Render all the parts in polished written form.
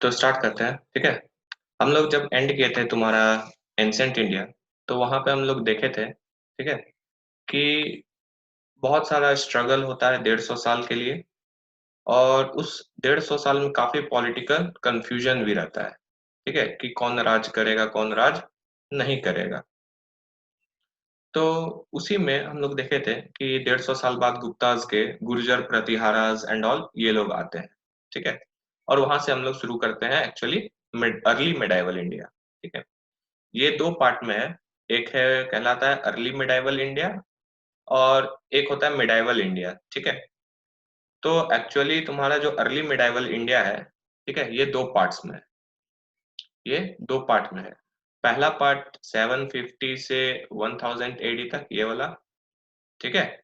तो स्टार्ट करते हैं, ठीक है। हम लोग जब एंड किए थे तुम्हारा एंशिएंट इंडिया, तो वहां पे हम लोग देखे थे, ठीक है, कि बहुत सारा स्ट्रगल होता है 150 साल के लिए। और उस 150 साल में काफी पॉलिटिकल कंफ्यूजन भी रहता है, ठीक है, कि कौन राज करेगा कौन राज नहीं करेगा। तो उसी में हम लोग देखे थे कि 150 साल बाद गुप्ताज के गुर्जर प्रतिहाराज एंड ऑल ये लोग आते हैं, ठीक है। और वहां से हम लोग शुरू करते हैं एक्चुअली अर्ली मिडाइवल इंडिया, ठीक है। ये दो पार्ट में है। एक है कहलाता है अर्ली मिडाइवल इंडिया, और एक होता है मिडाइवल इंडिया, ठीक है। तो एक्चुअली तुम्हारा जो अर्ली मिडाइवल इंडिया है, ठीक है, ये दो पार्ट्स में है। ये दो पार्ट में है। पहला पार्ट 750 से 1000 एडी तक, ये वाला, ठीक है।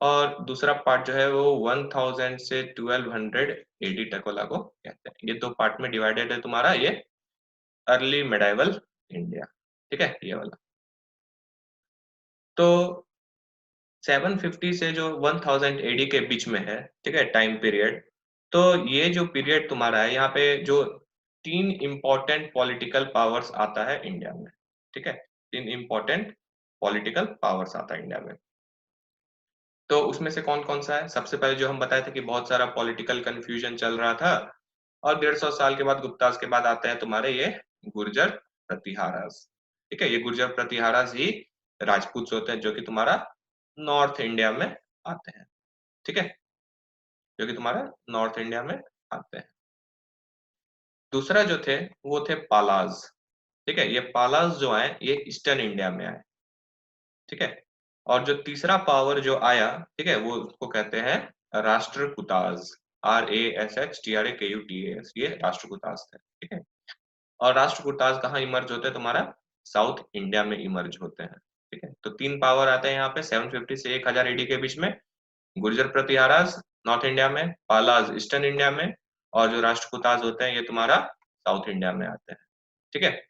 और दूसरा पार्ट जो है वो 1000 से 1200 एडी तक वाला को कहते हैं। ये दो पार्ट में डिवाइडेड है तुम्हारा ये अर्ली मिडाइवल इंडिया, ठीक है, ये वाला। तो 750 से जो 1000 एडी के बीच में है, ठीक है, टाइम पीरियड। तो ये जो पीरियड तुम्हारा है, यहाँ पे जो तीन इंपॉर्टेंट पॉलिटिकल पावर्स आता है इंडिया में, ठीक है। तीन इंपॉर्टेंट पॉलिटिकल पावर्स आता है इंडिया में। तो उसमें से कौन कौन सा है? सबसे पहले जो हम बताए थे कि बहुत सारा पॉलिटिकल कंफ्यूजन चल रहा था, और 150 साल के बाद गुप्ताज के बाद आते हैं तुम्हारे ये गुर्जर प्रतिहारास, ठीक है। ये गुर्जर प्रतिहारास ही राजपूत होते हैं, जो कि तुम्हारा नॉर्थ इंडिया में आते हैं, ठीक है, जो कि तुम्हारा नॉर्थ इंडिया में आते हैं। दूसरा जो थे वो थे पालाज, ठीक है। ये पालाज जो आए ये ईस्टर्न इंडिया में आए, ठीक है। और जो तीसरा पावर जो आया, ठीक है, वो उसको कहते हैं राष्ट्रकूटाज। RASHTRAKUTAS, ये राष्ट्रकूटाज थे, ठीक है। और राष्ट्रकूटाज कहाँ इमर्ज होते हैं? तुम्हारा साउथ इंडिया में इमर्ज होते हैं, ठीक है। तो तीन पावर आते हैं यहाँ पे 750 से 1000 एडी के बीच में। गुर्जर प्रतिहाराज नॉर्थ इंडिया में, पालाज ईस्टर्न इंडिया में, और जो राष्ट्रकूटाज होते हैं ये तुम्हारा साउथ इंडिया में आते हैं, ठीक है।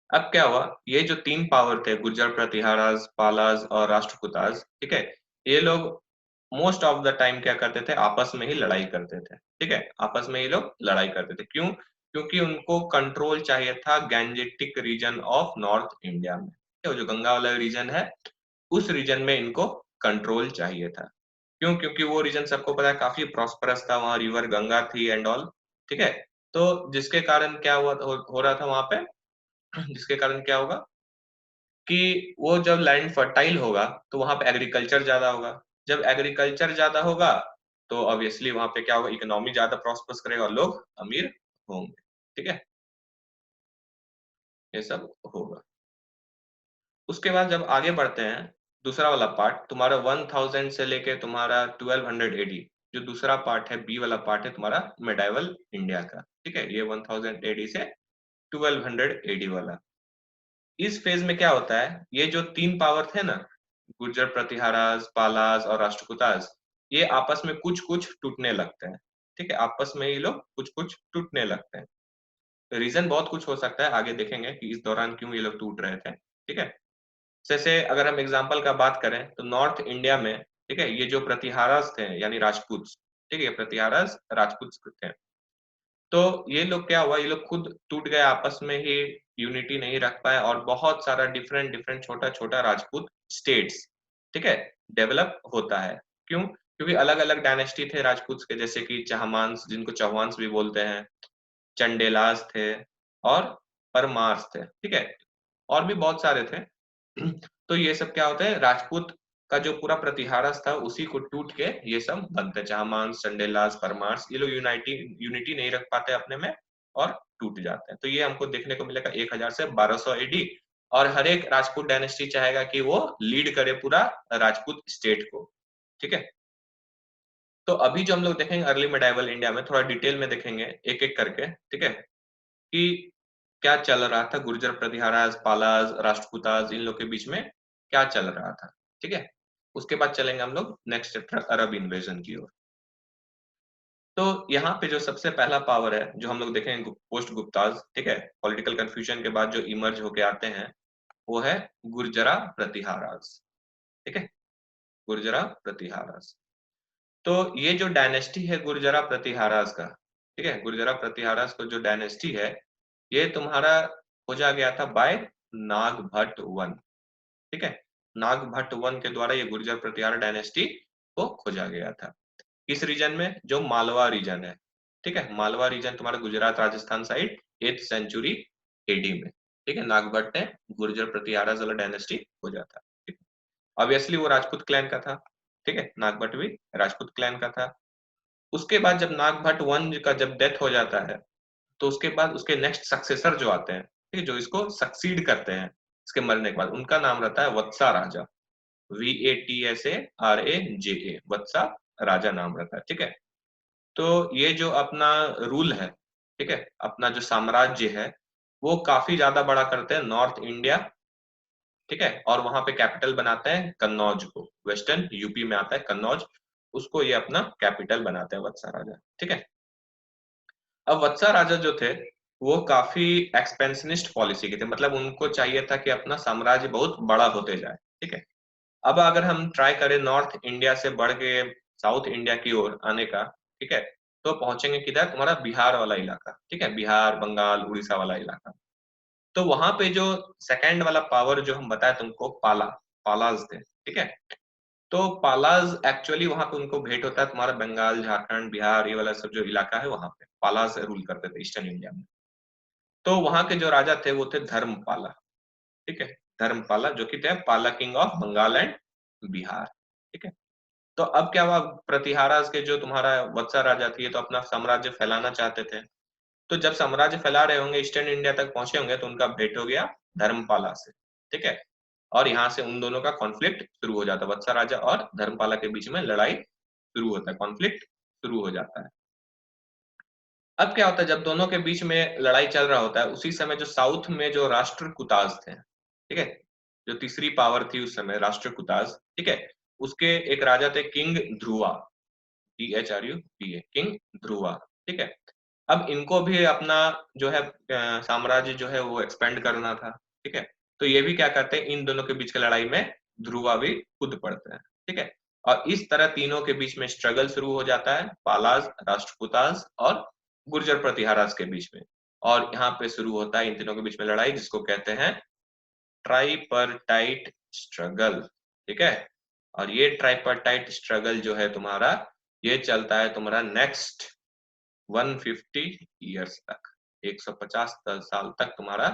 अब क्या हुआ, ये जो तीन पावर थे गुर्जर प्रतिहाराज, पालाज और राष्ट्रकूटाज, ठीक है, ये लोग मोस्ट ऑफ द टाइम क्या करते थे? आपस में ही लड़ाई करते थे, ठीक है। आपस में ही लोग लड़ाई करते थे। क्यों? क्योंकि उनको कंट्रोल चाहिए था Gangetic region of North India में, ठीक है, जो गंगा वाला रीजन है, उस रीजन में इनको कंट्रोल चाहिए था। क्यों? क्योंकि वो रीजन सबको पता है काफी प्रॉस्परस था, वहां रिवर गंगा थी एंड ऑल, ठीक है। तो जिसके कारण क्या हुआ हो रहा था वहां पे, जिसके कारण क्या होगा कि वो जब लैंड फर्टाइल होगा तो वहां पे एग्रीकल्चर ज्यादा होगा। जब एग्रीकल्चर ज्यादा होगा तो ऑब्वियसली वहां पे क्या होगा, इकोनॉमी ज्यादा प्रॉस्पर्स करेगा और लोग अमीर होंगे, ठीक है। ये सब होगा। उसके बाद जब आगे बढ़ते हैं, दूसरा वाला पार्ट तुम्हारा 1000 से लेके तुम्हारा 1200 एडी, जो दूसरा पार्ट है, बी वाला पार्ट है तुम्हारा मिडाइवल इंडिया का, ठीक है। ये 1000 एडी से 1200 एडी वाला। इस फेज में क्या होता है, ये जो तीन पावर थे ना, गुर्जर प्रतिहाराज, पालाज और राष्ट्रकूटाज, ये आपस में कुछ कुछ टूटने लगते हैं, ठीक है। आपस में ये लोग कुछ कुछ टूटने लगते हैं। रीजन बहुत कुछ हो सकता है, आगे देखेंगे कि इस दौरान क्यों ये लोग टूट रहे थे, ठीक है। जैसे अगर हम एग्जाम्पल का बात करें तो नॉर्थ इंडिया में, ठीक है, ये जो प्रतिहाराज थे यानी राजपूत, ठीक है, प्रतिहाराज राजपूत थे। तो ये लोग क्या हुआ, ये लोग खुद टूट गए आपस में ही, यूनिटी नहीं रख पाए, और बहुत सारा डिफरेंट डिफरेंट छोटा छोटा राजपूत स्टेट्स, ठीक है, डेवलप होता है। क्यों? क्योंकि अलग अलग डायनेस्टी थे राजपूत के, जैसे कि चहमांस, जिनको चौहान्स भी बोलते हैं, चंडेलास थे, और परमार्स थे, ठीक है, और भी बहुत सारे थे। तो ये सब क्या होता है, राजपूत का जो पूरा प्रतिहारस था उसी को टूट के ये सब बनते, चाहमांस, चंडेलास, परमार्स, ये लोग यूनिटी नहीं रख पाते अपने में और टूट जाते हैं। तो ये हमको देखने को मिलेगा 1000 से 1200 एडी। और हर एक राजपूत डायनेस्टी चाहेगा कि वो लीड करे पूरा राजपूत स्टेट को, ठीक है। तो अभी जो हम लोग देखेंगे अर्ली मिडाइवल इंडिया में, थोड़ा डिटेल में देखेंगे एक एक करके, ठीक है, कि क्या चल रहा था गुर्जर प्रतिहाराज, पालाज, राष्ट्रकूटाज, इन लोग के बीच में क्या चल रहा था, ठीक है। उसके बाद चलेंगे हम लोग नेक्स्ट चैप्टर अरब इन्वेजन की ओर। तो यहाँ पे जो सबसे पहला पावर है जो हम लोग देखेंगे पोस्ट गुप्ताज, ठीक है, पॉलिटिकल कंफ्यूजन के बाद जो इमर्ज होके आते हैं, वो है गुर्जरा प्रतिहाराज, ठीक है, गुर्जरा प्रतिहाराज। तो ये जो डायनेस्टी है गुर्जरा प्रतिहाराज का, ठीक है, गुर्जरा प्रतिहारा को जो डायनेस्टी है ये तुम्हारा खोजा गया था बाय नागभट्ट वन। ठीक है, नागभट्ट वन के द्वारा ये गुर्जर प्रतिहारा डायनेस्टी को खोजा गया था। किस रीजन में? जो मालवा रीजन है। ठीक है, मालवा रीजन तुम्हारा Gujarat Rajasthan side 8th century AD में। ठीक है, नागभट्ट ने गुर्जर प्रतिहारा वाला डायनेस्टी खोजा था। ठीक है, ऑब्वियसली वो राजपूत क्लैन का था। ठीक है, नागभट्ट भी राजपूत क्लैन का था। उसके बाद जब नागभट्ट वन का जब डेथ हो जाता है तो उसके बाद उसके नेक्स्ट सक्सेसर जो आते हैं, ठीक है, जो इसको सक्सीड करते हैं इसके मरने के बाद, उनका नाम रहता है वत्सा राजा। VATSARAJA, वत्सा राजा नाम रहता है। ठीक है, तो ये जो अपना रूल है, ठीक है, अपना जो साम्राज्य है वो काफी ज्यादा बड़ा करते हैं नॉर्थ इंडिया। ठीक है, और वहां पे कैपिटल बनाते हैं कन्नौज को, वेस्टर्न यूपी में आता है कन्नौज, उसको ये अपना कैपिटल बनाते हैं वत्सा राजा। ठीक है, अब वत्सा राजा जो थे वो काफी एक्सपेंशनिस्ट पॉलिसी के थे, मतलब उनको चाहिए था कि अपना साम्राज्य बहुत बड़ा होते जाए। ठीक है, अब अगर हम ट्राई करें नॉर्थ इंडिया से बढ़ के साउथ इंडिया की ओर आने का, ठीक है, तो पहुंचेंगे किधर? तुम्हारा बिहार वाला इलाका। ठीक है, बिहार, बंगाल, उड़ीसा वाला इलाका। तो वहां पे जो सेकंड वाला पावर जो हम बताए तुमको, पालाज थे। ठीक है, तो पालाज एक्चुअली वहां पे उनको भेंट होता है तुम्हारा बंगाल, झारखंड, बिहार, ये वाला सब जो इलाका है वहां पे पालाज रूल करते थे ईस्टर्न इंडिया में। तो वहां के जो राजा थे वो थे धर्मपाला। ठीक है, धर्मपाला जो कि थे Pala king of Bengal and Bihar. ठीक है, तो अब क्या हुआ, प्रतिहारा के जो तुम्हारा वत्सा राजा थे ये तो अपना साम्राज्य फैलाना चाहते थे। तो जब साम्राज्य फैला रहे होंगे, ईस्टर्न इंडिया तक पहुंचे होंगे, तो उनका भेंट हो गया धर्मपाला से। ठीक है, और यहाँ से उन दोनों का कॉन्फ्लिक्ट शुरू हो जाता है, वत्सा राजा और धर्मपाला के बीच में लड़ाई शुरू होता है, कॉन्फ्लिक्ट शुरू हो जाता है। अब क्या होता है, जब दोनों के बीच में लड़ाई चल रहा होता है उसी समय जो साउथ में जो राष्ट्रकूटाज थे, ठीक है, जो तीसरी पावर थी उस समय राष्ट्रकूटाज, ठीक है, उसके एक राजा थे king Dhruva, THRUVA, king Dhruva. ठीक है, अब इनको भी अपना जो है साम्राज्य जो है वो एक्सपेंड करना था। ठीक है, तो ये भी क्या करते हैं, इन दोनों के बीच की लड़ाई में ध्रुवा भी कूद पड़ते हैं। ठीक है, और इस तरह तीनों के बीच में स्ट्रगल शुरू हो जाता है, पालाज, राष्ट्रकूटाज और गुर्जर प्रतिहारास के बीच में। और यहाँ पे शुरू होता है इन तीनों के बीच में लड़ाई, जिसको कहते हैं ट्राइपर्टाइट स्ट्रगल। ठीक है, और ये ट्राइपर्टाइट स्ट्रगल जो है तुम्हारा, ये चलता है तुम्हारा नेक्स्ट 150 ईयर्स तक, 150 साल तक तुम्हारा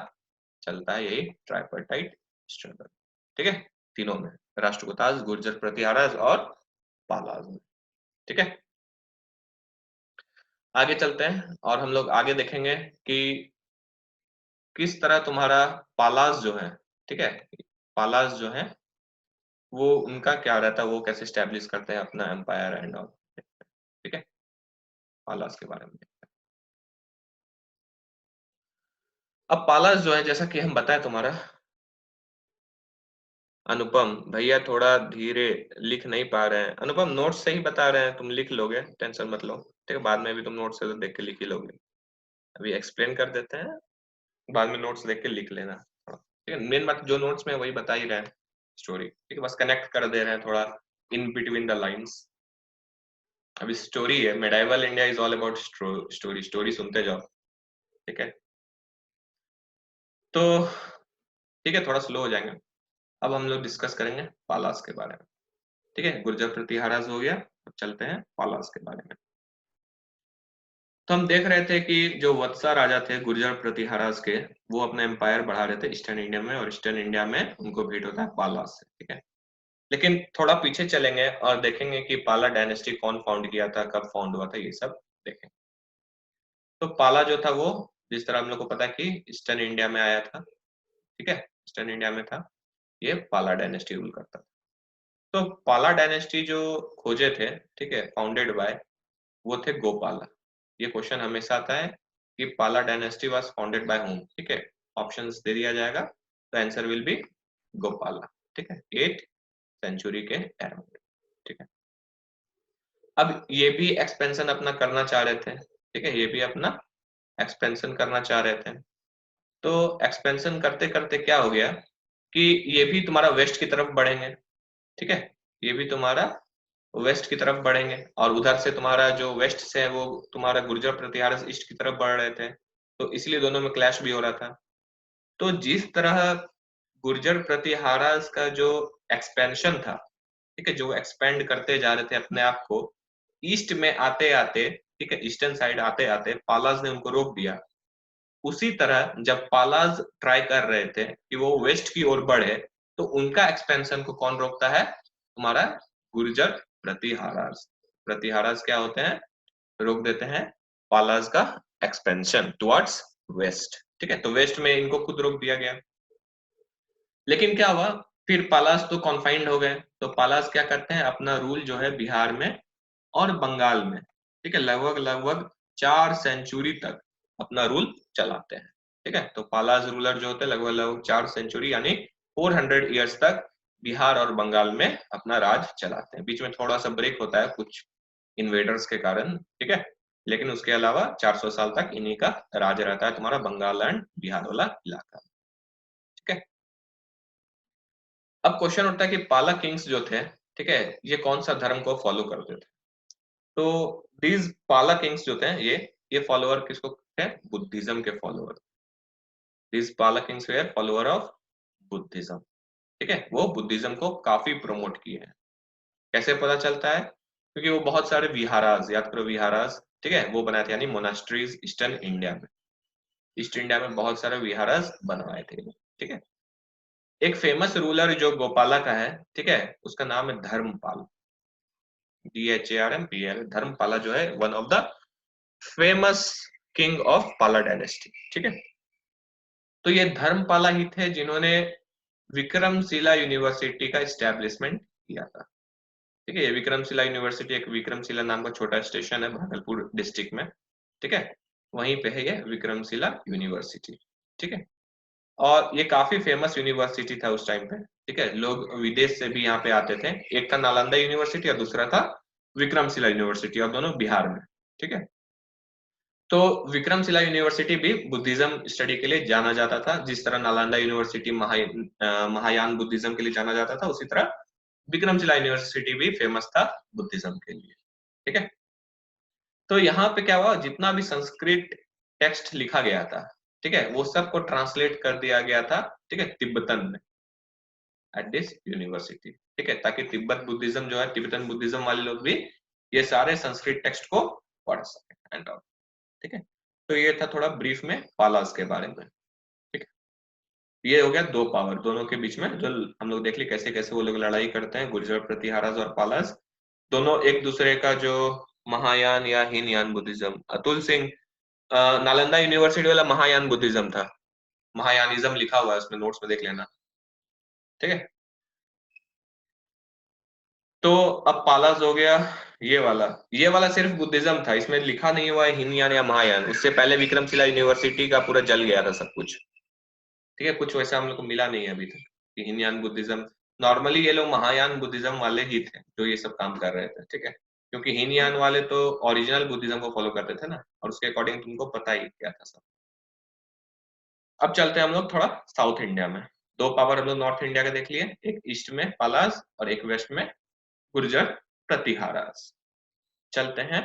चलता है यही ट्राइपर्टाइट स्ट्रगल। ठीक है, तीनों में, राष्ट्रकूटाज, गुर्जर प्रतिहाराज और पालाज में। ठीक है, आगे चलते हैं और हम लोग आगे देखेंगे कि किस तरह तुम्हारा पालाज जो है, ठीक है, पालाज जो है वो उनका क्या रहता है, वो कैसे स्टैब्लिश करते हैं अपना एम्पायर एंड ऑल। ठीक है, पालाज के बारे में। अब पालाज जो है, जैसा कि हम बताएं तुम्हारा, अनुपम भैया थोड़ा धीरे लिख नहीं पा रहे हैं। अनुपम नोट्स से ही बता रहे हैं, तुम लिख लोगे, टेंशन मत लो। ठीक है, बाद में भी तुम नोट्स से तो देख के लिख ही लोगे। अभी एक्सप्लेन कर देते हैं, बाद में नोट्स देख के लिख लेना थोड़ा। ठीक है, मेन बात जो नोट्स में वही बता ही रहे हैं, स्टोरी। ठीक है, बस कनेक्ट कर दे रहे हैं थोड़ा इन बिटवीन द लाइंस। अभी स्टोरी है, medieval India is all about story, story सुनते जाओ। ठीक है, तो ठीक है, थोड़ा स्लो हो जाएंगे। अब हम लोग डिस्कस करेंगे पालास के बारे में। ठीक है, गुर्जर प्रतिहाराज हो गया, अब चलते हैं पालास के बारे में। तो हम देख रहे थे कि जो वत्सा राजा थे गुर्जर प्रतिहाराज के, वो अपना एम्पायर बढ़ा रहे थे ईस्टर्न इंडिया में, और ईस्टर्न इंडिया में उनको भेंट होता है पालास से। ठीक है, लेकिन थोड़ा पीछे चलेंगे और देखेंगे कि पाला डायनेस्टी कौन फाउंड किया था, कब फाउंड हुआ था, ये सब देखेंगे। तो पाला जो था वो, जिस तरह हम लोग को पता है कि ईस्टर्न इंडिया में आया था। ठीक है, ईस्टर्न इंडिया में था, ये पाला डायनेस्टी रूल करता था। तो पाला डायनेस्टी जो खोजे थे, ठीक है, फाउंडेड बाय, वो थे गोपाला। ये क्वेश्चन हमेशा आता है कि पाला dynasty was founded by home. ठीक है, ऑप्शंस दे दिया जाएगा, तो आंसर विल बी गोपाला। ठीक है, 8th सेंचुरी के अराउंड। ठीक है, अब ये भी एक्सपेंशन अपना करना चाह रहे थे। ठीक है, ये भी अपना एक्सपेंशन करना चाह रहे थे। तो एक्सपेंशन करते करते क्या हो गया कि ये भी तुम्हारा वेस्ट की तरफ बढ़ेंगे। ठीक है, ये भी तुम्हारा वेस्ट की तरफ बढ़ेंगे, और उधर से तुम्हारा जो वेस्ट से है वो तुम्हारा गुर्जर प्रतिहार ईस्ट की तरफ बढ़ रहे थे, तो इसलिए दोनों में क्लैश भी हो रहा था। तो जिस तरह गुर्जर प्रतिहारा का जो एक्सपेंशन था, ठीक है, जो एक्सपेंड करते जा रहे थे अपने आप को ईस्ट में आते आते, ठीक है, ईस्टर्न साइड आते आते पालाज ने उनको रोक दिया। उसी तरह जब पालाज ट्राई कर रहे थे कि वो वेस्ट की ओर बढ़े, तो उनका एक्सपेंशन को कौन रोकता है? तुम्हारा गुर्जर प्रतिहारास। प्रतिहारास क्या होते हैं? रोक देते हैं पालाज का एक्सपेंशन टुवर्ड्स वेस्ट, ठीक है। तो वेस्ट में इनको खुद रोक दिया गया। लेकिन क्या हुआ, फिर पालास तो कॉन्फाइंड हो गए, तो पालास क्या करते हैं, अपना रूल जो है बिहार में और बंगाल में, ठीक है, लगभग लगभग 4 सेंचुरी तक अपना रूल चलाते हैं, ठीक है। तो पालास रूलर जो होते हैं लगभग लगभग 4 सेंचुरी यानी 400 ईयर्स तक बिहार और बंगाल में अपना राज चलाते हैं। बीच में थोड़ा सा ब्रेक होता है कुछ इन्वेडर्स के कारण, ठीक है, लेकिन उसके अलावा 400 साल तक इन्हीं का राज रहता है, तुम्हारा बंगाल एंड बिहार वाला इलाका, ठीक है। अब क्वेश्चन उठता है कि पाला किंग्स जो थे, ठीक है, ये कौन सा धर्म को फॉलो करते थे? तो दीज पाला किंग्स जो थे ये फॉलोअर किसको थे? बुद्धिज्म के follower. These Pala kings were follower of Buddhism, ठीक है, वो बुद्धिज्म को काफी प्रमोट किए हैं। कैसे पता चलता है? क्योंकि वो बहुत सारे विहारास, याद करो विहारास, ठीक है, वो बनाए थे, यानी मोनास्ट्रीज ईस्टर्न इंडिया में, ईस्ट इंडिया में बहुत सारे विहारास बनवाए थे, ठीक है। एक फेमस रूलर जो गोपाला का है, ठीक है, उसका नाम है धर्मपाल, DHARMPL। धर्मपाला जो है one of the famous king of पाला डायनेस्टी, ठीक है। तो ये धर्मपाला ही थे जिन्होंने विक्रमशिला यूनिवर्सिटी का स्टैब्लिशमेंट किया था, ठीक है। ये विक्रमशिला यूनिवर्सिटी एक विक्रमशिला नाम का छोटा स्टेशन है भागलपुर डिस्ट्रिक्ट में, ठीक है, वहीं पे है ये विक्रमशिला यूनिवर्सिटी, ठीक है। और ये काफी फेमस यूनिवर्सिटी था उस टाइम पे, ठीक है, लोग विदेश से भी यहाँ पे आते थे। एक था नालंदा यूनिवर्सिटी और दूसरा था विक्रमशिला यूनिवर्सिटी, और दोनों बिहार में, ठीक है। तो विक्रमशिला यूनिवर्सिटी भी बुद्धिज्म स्टडी के लिए जाना जाता था, जिस तरह नालंदा यूनिवर्सिटी महायान बुद्धिज्म के लिए जाना जाता था, उसी तरह विक्रमशिला यूनिवर्सिटी भी फेमस था बुद्धिज्म के लिए, ठीक है। तो यहाँ पे क्या हुआ, जितना भी संस्कृत टेक्स्ट लिखा गया था, ठीक है, वो सबको ट्रांसलेट कर दिया गया था, ठीक है, तिब्बतन में एट दिस यूनिवर्सिटी, ठीक है, ताकि तिब्बत बुद्धिज्म जो है, तिब्बतन बुद्धिज्म वाले लोग भी ये सारे संस्कृत टेक्स्ट को पढ़ सके एंड ऑल, ठीक है। तो ये था थोड़ा ब्रीफ में पालास के बारे में, ठीक है। ये हो गया दो पावर, दोनों के बीच में जो हम लोग देख ली कैसे कैसे वो लोग लड़ाई करते हैं, गुर्जर प्रतिहारास और पालास, दोनों एक दूसरे का जो महायान या हीनयान बुद्धिज्म। अतुल सिंह नालंदा यूनिवर्सिटी वाला महायान बुद्धिज्म था, महायानिज्म लिखा हुआ है उसमें, नोट्स में देख लेना, ठीक है। तो अब पालास हो गया ये वाला सिर्फ बुद्धिज्म था, इसमें लिखा नहीं हुआ है हीनयान या महायान। उससे पहले विक्रमशिला यूनिवर्सिटी का पूरा जल गया था सब कुछ, ठीक है, कुछ वैसा हम लोग को मिला नहीं है अभी तक कि हीनयान बुद्धिज्म। नॉर्मली ये लोग महायान बुद्धिज्म वाले ही थे जो ये सब काम कर रहे थे, ठीक है, क्योंकि हीनयान वाले तो ओरिजिनल बुद्धिज्म को फॉलो करते थे ना, और उसके अकॉर्डिंग तुमको पता ही क्या था सब। अब चलते हैं हम लोग थोड़ा साउथ इंडिया में। दो पावर हम लोग नॉर्थ इंडिया के देख लिए, एक ईस्ट में पालास और एक वेस्ट में गुर्जर प्रतिहारास। चलते हैं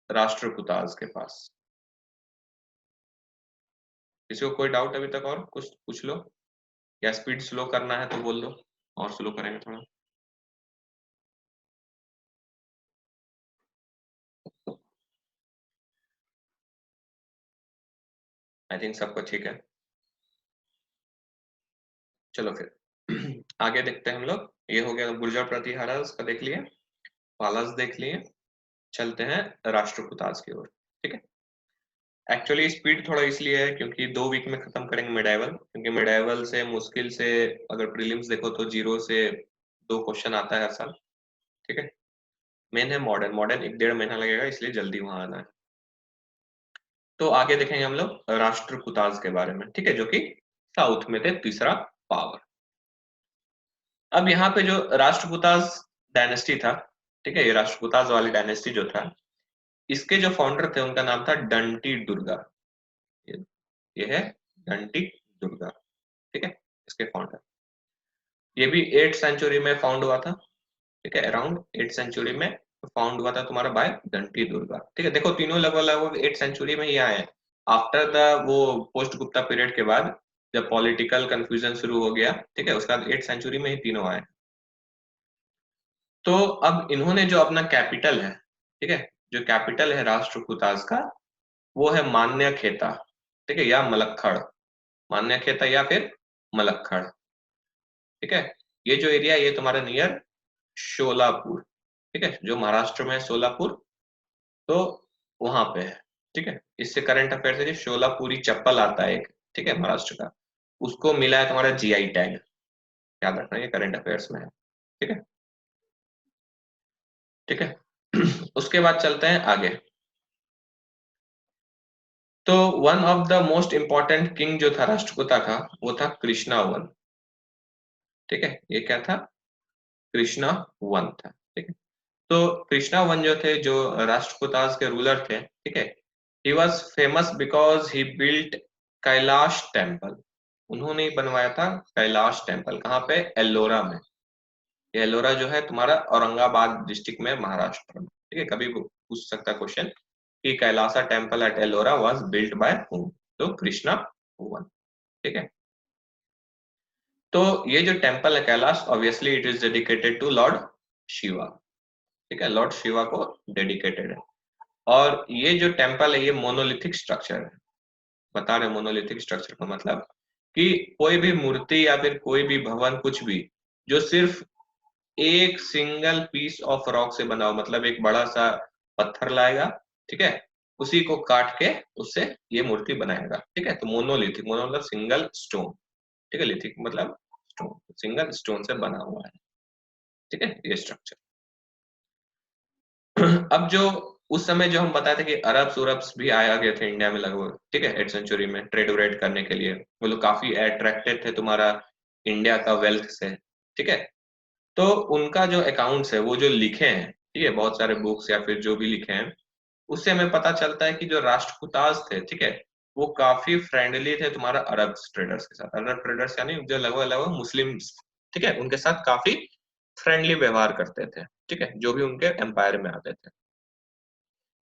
राष्ट्रकूटास के पास। किसी को कोई डाउट अभी तक, और कुछ पूछ लो, या स्पीड स्लो करना है तो बोल दो, और स्लो करेंगे थोड़ा। आई थिंक सबको ठीक है। चलो फिर आगे देखते हैं हम लोग। ये हो गया गुर्जर प्रतिहारास का देख लिए, पालास देख लिए, चलते हैं राष्ट्रकूटास की ओर, ठीक है। एक्चुअली स्पीड थोड़ा इसलिए है क्योंकि 2 वीक में खत्म करेंगे मेडाइवल, क्योंकि मेडाइवल से मुश्किल से अगर प्रीलिम्स देखो तो 0 से 2 क्वेश्चन आता है हर साल, ठीक है। मेन है मॉडर्न, मॉडर्न 1 डेढ़ महीना लगेगा, इसलिए जल्दी वहां आना है। तो आगे देखेंगे हम लोग राष्ट्रकूटास के बारे में, ठीक है, जो कि साउथ में थे, तीसरा पावर। अब यहाँ पे जो राष्ट्रकूटास डायनेस्टी था, ठीक है, ये राष्ट्रकूटास वाली डायनेस्टी जो था, इसके जो फाउंडर थे उनका नाम था डंटी दुर्गा। ये, ये है डंटी दुर्गा, ठीक है, इसके फाउंडर। ये भी 8 सेंचुरी में फाउंड हुआ था, ठीक है, अराउंड 8th सेंचुरी में फाउंड हुआ था तुम्हारा बाय घंटी दुर्गा। ठीक है, देखो तीनों लगभग लगभग 8th सेंचुरी में ही आए हैं। आफ्टर द वो पोस्ट गुप्ता पीरियड के बाद जब पॉलिटिकल कंफ्यूजन शुरू हो गया, ठीक है, उसके बाद 8th सेंचुरी में ही तीनों आए। तो अब इन्होंने जो अपना कैपिटल है, ठीक है, जो कैपिटल है राष्ट्रकूटास का, वो है मान्यखेता, ठीक है, या मलक्खड़। मान्यखेता या फिर मलक्खड़। ठीक है, ये जो एरिया ये तुम्हारा नियर शोलापुर, ठीक है, जो महाराष्ट्र में है सोलापुर, तो वहां पे है। ठीक है, इससे करंट अफेयर से शोलापुरी चप्पल आता है एक, ठीक है, महाराष्ट्र का, उसको मिला है तुम्हारा जीआई टैग। याद रखना, ये करंट अफेयर्स में है। ठीक है। ठीक है। उसके बाद चलते हैं आगे। तो one of the most important king जो था राष्ट्रकूटा का, वो था कृष्णा वन। ठीक है, ये क्या था? कृष्णा वन था। ठीक है, तो कृष्णा वन जो थे, जो राष्ट्रकूटास के रूलर थे, ठीक है, he was famous because he built Kailash temple. उन्होंने ही बनवाया था कैलाश टेम्पल। कहाँ पे? एल्लोरा में। ये एल्लोरा जो है तुम्हारा औरंगाबाद डिस्ट्रिक्ट में, महाराष्ट्र में। ठीक है, कभी पूछ सकता क्वेश्चन कि Kailasa temple at Ellora was built by whom? तो कृष्णा वन। ठीक है, तो ये जो टेम्पल है Kailash, obviously it is dedicated to lord Shiva. ठीक है, लॉर्ड शिवा को डेडिकेटेड है। और ये जो टेम्पल है ये मोनोलिथिक स्ट्रक्चर है। बता रहे मोनोलिथिक स्ट्रक्चर का मतलब कि कोई भी मूर्ति या फिर कोई भी भवन, कुछ भी जो सिर्फ एक सिंगल पीस ऑफ रॉक से बना हो, मतलब एक बड़ा सा पत्थर लाएगा, ठीक है, उसी को काट के उससे ये मूर्ति बनाएगा। ठीक है, तो मोनोलिथिक, मोनो मतलब सिंगल स्टोन, ठीक है, लिथिक मतलब स्टोन, सिंगल स्टोन से बना हुआ है। ठीक है, ये स्ट्रक्चर। अब जो उस समय जो हम बताए थे कि अरब्स उरब्स भी आया गए थे इंडिया में लगभग, ठीक है, 8th सेंचुरी में ट्रेड व्रेड करने के लिए, वो लोग काफी अट्रैक्टेड थे तुम्हारा इंडिया का वेल्थ से। ठीक है, तो उनका जो अकाउंट्स है वो जो लिखे हैं, ठीक है, बहुत सारे बुक्स या फिर जो भी लिखे हैं, उससे हमें पता चलता है कि जो राष्ट्रकूटास थे, ठीक है, वो काफी फ्रेंडली थे तुम्हारा अरब ट्रेडर्स के साथ। अरब ट्रेडर्स यानी जो लगभग लगभग मुस्लिम, ठीक है, उनके साथ काफी फ्रेंडली व्यवहार करते थे। ठीक है, जो भी उनके एम्पायर में आते थे।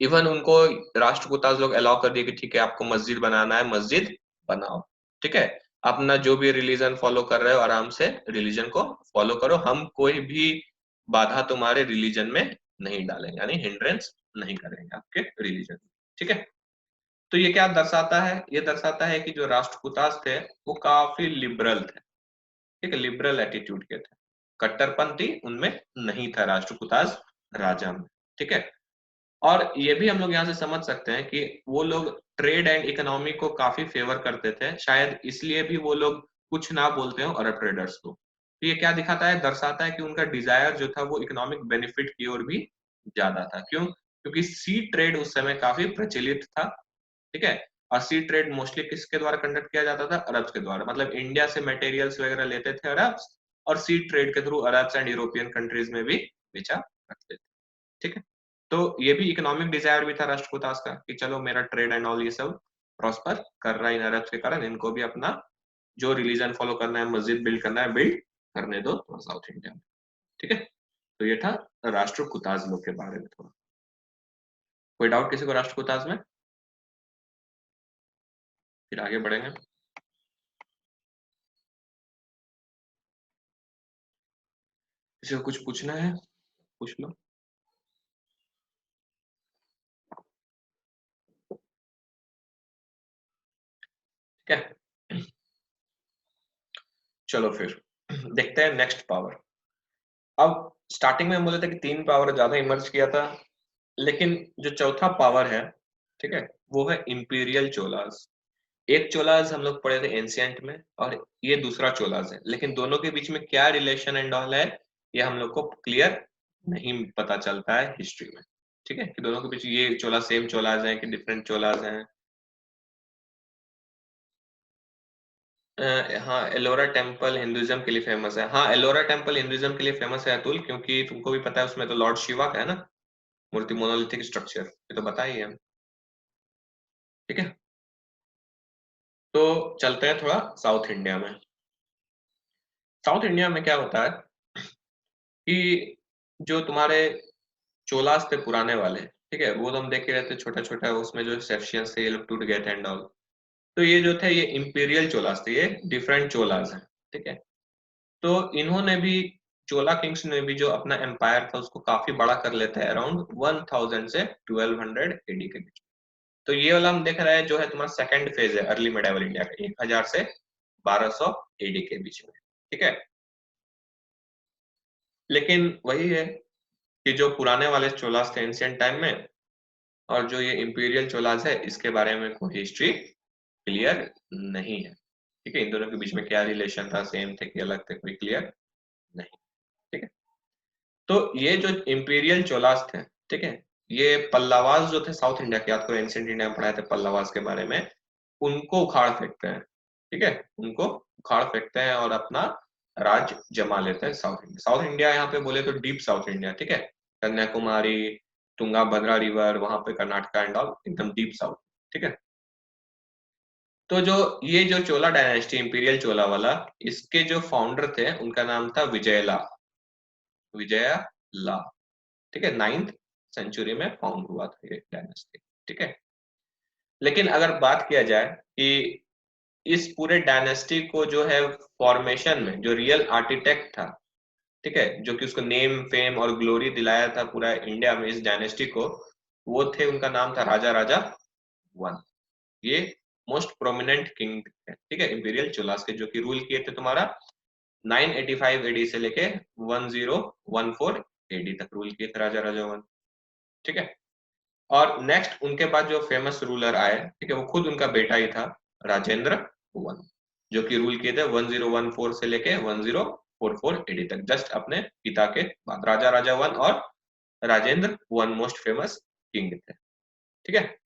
इवन उनको राष्ट्रकूटास लोग अलाउ कर दिए कि ठीक है, आपको मस्जिद बनाना है, मस्जिद बनाओ। ठीक है, अपना जो भी रिलीजन फॉलो कर रहे हो आराम से रिलीजन को फॉलो करो, हम कोई भी बाधा तुम्हारे रिलीजन में नहीं डालेंगे, यानी हिंड्रेंस नहीं करेंगे आपके रिलीजन। ठीक है, तो ये क्या दर्शाता है? ये दर्शाता है कि जो राष्ट्रकूटास थे वो काफी लिबरल थे। ठीक है, लिबरल एटीट्यूड के थे, कट्टरपंथी उनमें नहीं था राष्ट्रकूटास राजा में। ठीक है, और ये भी हम लोग यहाँ से समझ सकते हैं कि वो लोग ट्रेड एंड इकोनॉमी को काफी फेवर करते थे, शायद इसलिए भी वो लोग कुछ ना बोलते हो अरब ट्रेडर्स को। तो ये क्या दिखाता है? दर्शाता है कि उनका डिजायर जो था वो इकोनॉमिक बेनिफिट की ओर भी ज्यादा था। क्यों? क्योंकि सी ट्रेड उस समय काफी प्रचलित था। ठीक है, और सी ट्रेड मोस्टली किसके द्वारा कंडक्ट किया जाता था? अरब्स के द्वारा। मतलब इंडिया से मटेरियल्स वगैरह लेते थे अरब्स, और सी ट्रेड के through Arabs and European countries में भी बेचा करते थे। ठीक है, तो ये भी इकोनॉमिक डिजायर भी था राष्ट्रकूटास का कि चलो मेरा ट्रेड एंड ऑल ये सब प्रॉस्पर कर रहा है इन अरब्स के कारण, इनको भी अपना जो रिलीजन फॉलो करना है, मस्जिद बिल्ड करना है, बिल्ड करने दो साउथ इंडिया में। ठीक है, तो ये था राष्ट्रकूटास लोग के बारे में थोड़ा। कोई डाउट किसी को राष्ट्रकूटास में? फिर आगे बढ़ेंगे। किसी को कुछ पूछना है? पूछ लो। ठीक है, चलो फिर देखते हैं नेक्स्ट पावर। अब स्टार्टिंग में हम बोले थे कि तीन पावर ज्यादा इमर्ज किया था, लेकिन जो चौथा पावर है, ठीक है, वो है इंपीरियल चोलास। एक चोलास हम लोग पढ़े थे एंशियंट में, और ये दूसरा चोलास है, लेकिन दोनों के बीच में क्या रिलेशन एंड ऑल है ये हम लोग को क्लियर नहीं पता चलता है हिस्ट्री में। ठीक है, कि दोनों के बीच ये चोला सेम चोलास है कि डिफरेंट चोलास हैं। हाँ, एलोरा टेम्पल हिंदुइज्म के लिए फेमस है। हाँ, एलोरा टेम्पल हिंदुइज्म के लिए फेमस है अतुल, क्योंकि तुमको भी पता है उसमें तो लॉर्ड शिवा का है ना मूर्ति, मोनोलिथिक स्ट्रक्चर, ये तो बताइए हम। ठीक है, तो चलते हैं थोड़ा साउथ इंडिया में। साउथ इंडिया में क्या होता है कि जो तुम्हारे चोलास थे पुराने वाले, ठीक है, वो तो हम देख ही रहते, छोटा छोटा उसमें जो सेक्शंस थे ये लोग टूट गए थे एंड ऑल। तो ये जो थे ये इंपीरियल चोलास थे, ये डिफरेंट चोलास हैं, ठीक है। तो इन्होंने भी, चोला किंग्स ने भी जो अपना एम्पायर था उसको काफी बड़ा कर लेते हैं अराउंड 1000 से 1200 एडी के बीच। तो ये वाला हम देख रहे हैं जो है तुम्हारा सेकंड फेज है अर्ली मिडाइवल इंडिया का, 1000 से 1200 एडी के बीच में, ठीक है। लेकिन वही है कि जो पुराने वाले चोलास थे एंशियंट टाइम में, और जो ये इंपीरियल चोलास है, इसके बारे में कोई हिस्ट्री क्लियर नहीं है, ठीक है। इन दोनों के बीच में क्या रिलेशन था, सेम थे कि अलग थे, कोई क्लियर नहीं, ठीक है। तो ये जो इंपीरियल चोलास थे, ठीक है, ये पल्लवास जो थे साउथ इंडिया के, याद करो एंशियंट इंडिया में पढ़ाए थे पल्लवास के बारे में, उनको उखाड़ फेंकते हैं, ठीक है, उनको उखाड़ फेंकते हैं और अपना राज जमा लेते हैं साउथ इंडिया। साउथ इंडिया यहाँ पे बोले तो डीप साउथ इंडिया, ठीक है, कन्याकुमारी, तुंगा भद्रा रिवर, वहां पे कर्नाटका एंड ऑल, एकदम डीप साउथ, ठीक है। तो जो ये जो चोला डायनेस्टी इंपीरियल चोला वाला, इसके जो फाउंडर थे उनका नाम था विजयला, विजयला, ठीक है, 9th सेंचुरी में फाउंड हुआ था ये डायनेस्टी, ठीक है। लेकिन अगर बात किया जाए कि इस पूरे डायनेस्टी को जो है फॉर्मेशन में जो रियल आर्किटेक्ट था, ठीक है, जो कि उसको नेम फेम और ग्लोरी दिलाया था पूरा इंडिया में इस डायनेस्टी को, वो थे, उनका नाम था राजा राजा वन। ये मोस्ट प्रोमिनेंट किंग थे, ठीक है, इंपीरियल चोलास के, जो कि रूल किए थे तुम्हारा 985 एडी से लेके 1014 एडी तक रूल किए थे राजा राजा वन, ठीक है। और नेक्स्ट उनके बाद जो फेमस रूलर आए, ठीक है, वो खुद उनका बेटा ही था, राजेंद्र वन, जो कि रूल किए थे 1014 से लेके 1044 एडी तक, जस्ट अपने पिता के बाद। राजा राजा वन और Rajendra one most famous king थे, ठीक है।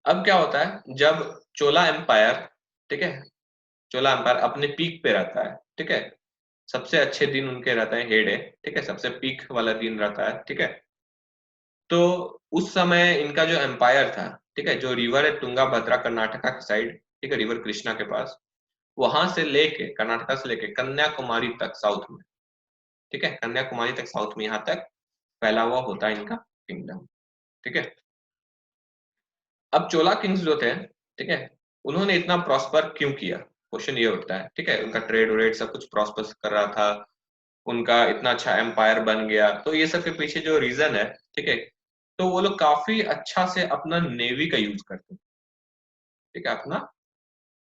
अब क्या होता है जब चोला एम्पायर, ठीक है, चोला एम्पायर अपने पीक पे रहता है, ठीक है, सबसे अच्छे दिन उनके रहता है हेडे, ठीक है, सबसे पीक वाला दिन रहता है, ठीक है। तो उस समय इनका जो एम्पायर था, ठीक है, जो रिवर है तुंगा भद्रा कर्नाटका की साइड, ठीक है, रिवर कृष्णा के पास, वहां से लेके कर्नाटका से लेके कन्याकुमारी तक साउथ में, ठीक है, कन्याकुमारी तक साउथ में, यहाँ तक फैला हुआ होता है इनका किंगडम, ठीक है। अब चोला किंग्स जो थे, ठीक है, उन्होंने इतना प्रॉस्पर क्यों किया, क्वेश्चन ये उठता है, ठीक है। उनका ट्रेड व्रेड सब कुछ प्रॉस्पर कर रहा था, उनका इतना अच्छा एम्पायर बन गया, तो ये सब के पीछे जो रीजन है, ठीक है, तो वो लोग काफी अच्छा से अपना नेवी का यूज करते, ठीक है, अपना